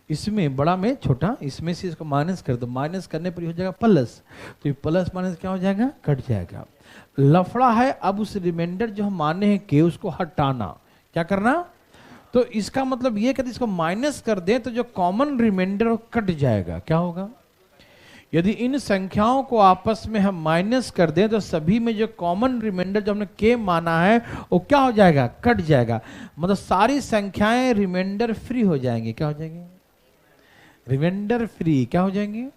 इसमें बड़ा में छोटा, इसमें से इसको माइनस कर दो, माइनस करने पर हो जाएगा प्लस, तो ये प्लस माइनस क्या हो जाएगा? कट जाएगा। लफड़ा है अब उस रिमाइंडर जो हम माने हैं के, उसको हटाना। क्या करना? तो इसका मतलब ये कि इसको माइनस कर दें तो जो कॉमन रिमाइंडर कट जाएगा। क्या होगा? यदि इन संख्याओं को आपस में हम माइनस कर दें तो सभी में जो कॉमन रिमाइंडर जो हमने के माना है वो क्या हो जाएगा? कट जाएगा। मतलब सारी संख्याएं रिमाइंडर फ्री हो जाएंगी। क्या हो जाएंगी? Remainder free. क्या हो जाएंगे?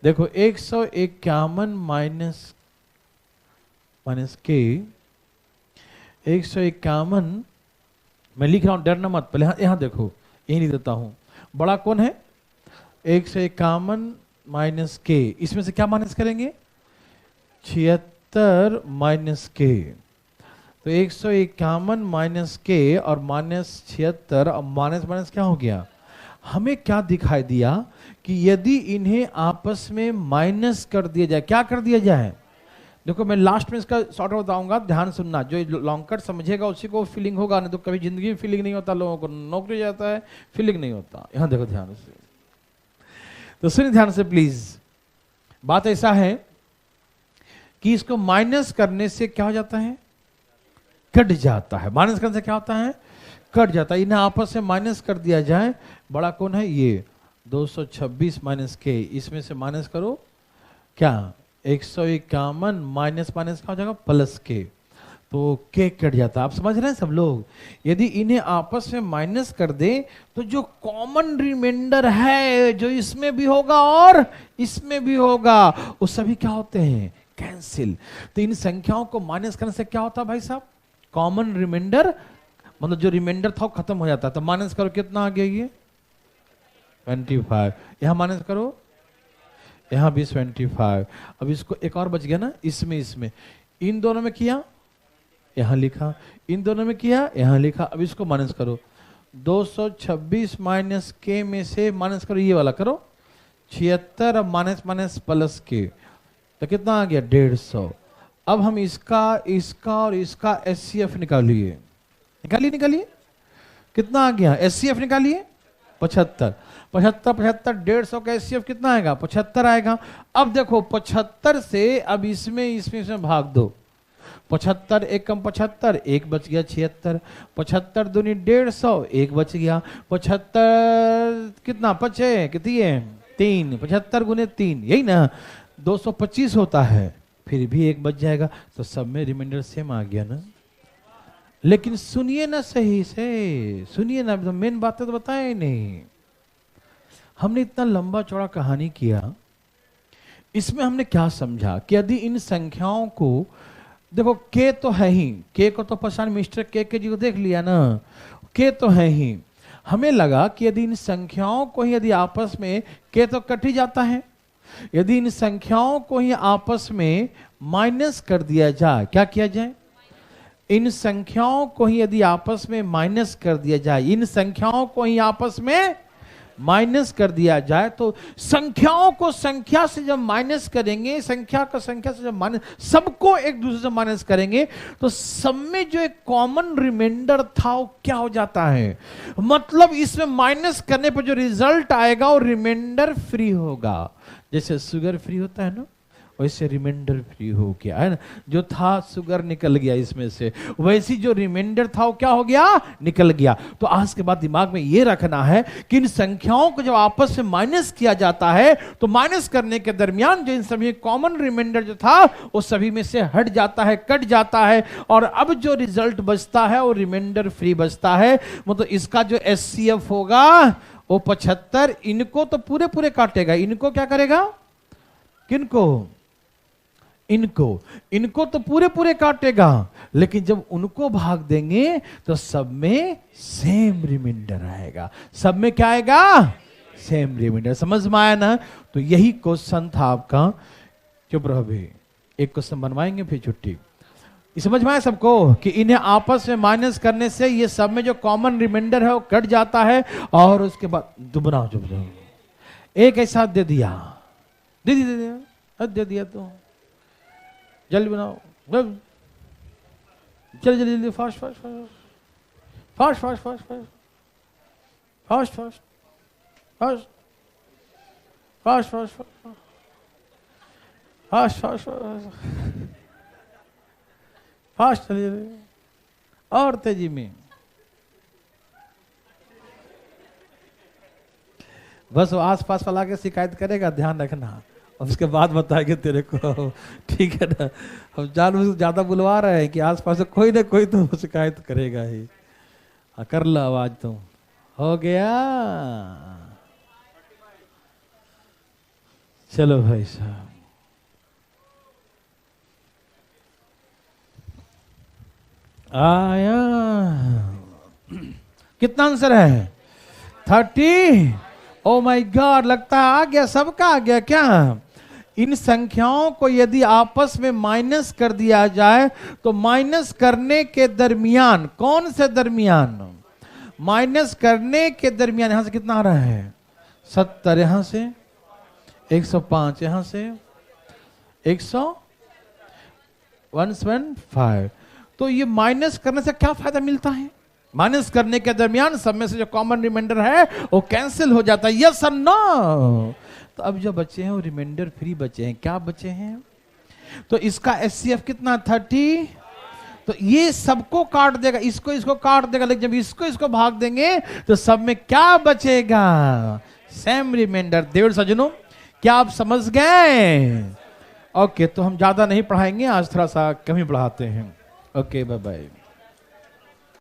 देखो 151 माइनस के 151, मैं लिख रहा हूं, डरना मत। पहले यहां देखो, यही नहीं देता हूं। बड़ा कौन है? 151 माइनस के, इसमें से क्या माइनस करेंगे? 76 माइनस के, तो 151 माइनस के और माइनस 76, और माइनस माइनस क्या हो गया? हमें क्या दिखाई दिया कि यदि इन्हें आपस में माइनस कर दिया जाए, क्या कर दिया जाए? देखो मैं लास्ट में इसका शॉर्ट बताऊंगा, ध्यान सुनना, जो लॉन्ग कट समझेगा उसी को फीलिंग होगा, नहीं तो कभी जिंदगी में फीलिंग नहीं होता, लोगों को नौकरी जाता है फीलिंग नहीं होता। यहां देखो ध्यान से, तो सुनिए ध्यान से प्लीज। बात ऐसा है कि इसको माइनस करने से क्या हो जाता है? कट जाता है। माइनस करने से क्या होता है? कट जाता है। इन्हें आपस में माइनस कर दिया जाए, बड़ा कौन है? ये 226 माइनस के, इसमें से माइनस करो क्या? 151 माइनस माइनस क्या हो जाएगा? प्लस के, तो के कट जाता है। आप समझ रहे हैं सब लोग? यदि इन्हें आपस में माइनस कर दे तो जो कॉमन रिमाइंडर है, जो इसमें भी होगा और इसमें भी होगा, वो सभी क्या होते हैं? कैंसिल। तो इन संख्याओं को माइनस करने से क्या होता है भाई साहब? कॉमन रिमाइंडर, मतलब जो रिमाइंडर था वो खत्म हो जाता है। तो माइनस करो, कितना आ गया ये? 25। यहां माइनस करो, यहां भी 25। अब इसको एक और बच गया ना, इसमें इन दोनों में किया, यहां लिखा, इन दोनों में किया, यहां लिखा। अब इसको माइनस करो, 226 माइनस के में से माइनस करो, ये वाला करो 76, अब माइनस माइनस प्लस के, तो कितना आ गया? 150। अब हम इसका और इसका एचसीएफ निकालिए, निकालिए, कितना आ गया? एचसीएफ निकालिए, 75, 150 का एचसीएफ कितना आएगा? 75 आएगा। अब देखो 75 से अब इसमें भाग दो, 75 एक कम 75, एक बच गया 76, 75 दूनी 150, एक बच गया 75, कितना बचे? कितनी है? 3, 75 गुने 3, यही ना 225 होता है, फिर भी एक बच जाएगा, तो सब में रिमाइंडर सेम आ गया ना। लेकिन सुनिए ना, सही से सुनिए ना, मेन बातें तो बताए नहीं। हमने इतना लंबा चौड़ा कहानी किया, इसमें हमने क्या समझा कि यदि इन संख्याओं को देखो, के तो है ही, के को तो पहचान मिस्टर के जी को देख लिया ना, के तो है ही। हमें लगा कि यदि इन संख्याओं को ही यदि आपस में, के तो कट ही जाता है, यदि इन संख्याओं को ही आपस में माइनस कर दिया जाए, क्या किया जाए? इन संख्याओं को ही यदि आपस में माइनस कर दिया जाए, इन संख्याओं को ही आपस में माइनस कर दिया जाए, तो संख्याओं को संख्या से जब माइनस करेंगे, संख्या को संख्या से जब माइनस, सबको एक दूसरे से माइनस करेंगे, तो सब में जो एक कॉमन रिमाइंडर था वो क्या हो जाता है? मतलब इसमें माइनस करने पर जो रिजल्ट आएगा वो रिमाइंडर फ्री होगा। जैसे शुगर फ्री होता है ना, वैसे रिमाइंडर फ्री हो गया है ना, जो था शुगर निकल गया इसमें से, वैसी जो रिमाइंडर था वो क्या हो गया? निकल गया। तो आज के बाद दिमाग में ये रखना है कि इन संख्याओं को जब आपस में माइनस किया जाता है, तो माइनस करने के दरमियान जो इन सभी कॉमन रिमाइंडर जो था वो सभी में से हट जाता है, कट जाता है, और अब जो रिजल्ट बचता है वो रिमाइंडर फ्री बचता है। मतलब इसका जो एचसीएफ होगा वो 75, इनको तो पूरे पूरे काटेगा, इनको क्या करेगा? किनको? इनको तो पूरे पूरे काटेगा, लेकिन जब उनको भाग देंगे तो सब में सेम रिमाइंडर आएगा। सब में क्या आएगा? Same remainder. समझ में आया ना? तो यही क्वेश्चन था आपका। चुप रहो भी, एक क्वेश्चन बनवाएंगे फिर छुट्टी। समझ में आया सबको कि इन्हें आपस में माइनस करने से ये सब में जो कॉमन रिमाइंडर है वो कट जाता है, और उसके बाद बनाओ चुप रहो, एक ऐसा दे दिया, दे दिया तो जल्दी बनाओ, जल्दी fast fast fast fast fast fast fast fast fast fast fast fast fast fast चलिए, और तेजी में, बस वो आस पास वाला के शिकायत करेगा, ध्यान रखना, उसके बाद बताएंगे तेरे को, ठीक है ना? हम जानबूझ ज्यादा बुलवा रहे हैं कि आसपास से कोई ना कोई तो शिकायत करेगा ही। हाँ कर लो आवाज, तुम हो गया। चलो भाई साहब, आया कितना आंसर है? 30। ओ माय गॉड, लगता है आ गया, सबका आ गया क्या? इन संख्याओं को यदि आपस में माइनस कर दिया जाए तो माइनस करने के दरमियान, कौन से दरमियान? माइनस करने के दरमियान यहां से कितना आ रहा है? 70, यहां से 105, यहां से 115। तो ये माइनस करने से क्या फायदा मिलता है? माइनस करने के दरमियान सब में से जो कॉमन रिमाइंडर है वो कैंसिल हो जाता है। यस और नो? तो अब जो बचे हैं वो रिमाइंडर फ्री बचे हैं। क्या बचे हैं? तो इसका एचसीएफ कितना? 30। तो ये सबको काट देगा, इसको काट देगा, लेकिन जब इसको भाग देंगे तो सब में क्या बचेगा? Same reminder. देवर सज्जनों, क्या आप समझ गए? ओके, तो हम ज्यादा नहीं पढ़ाएंगे आज, थोड़ा सा कम ही पढ़ाते हैं। Okay, bye bye.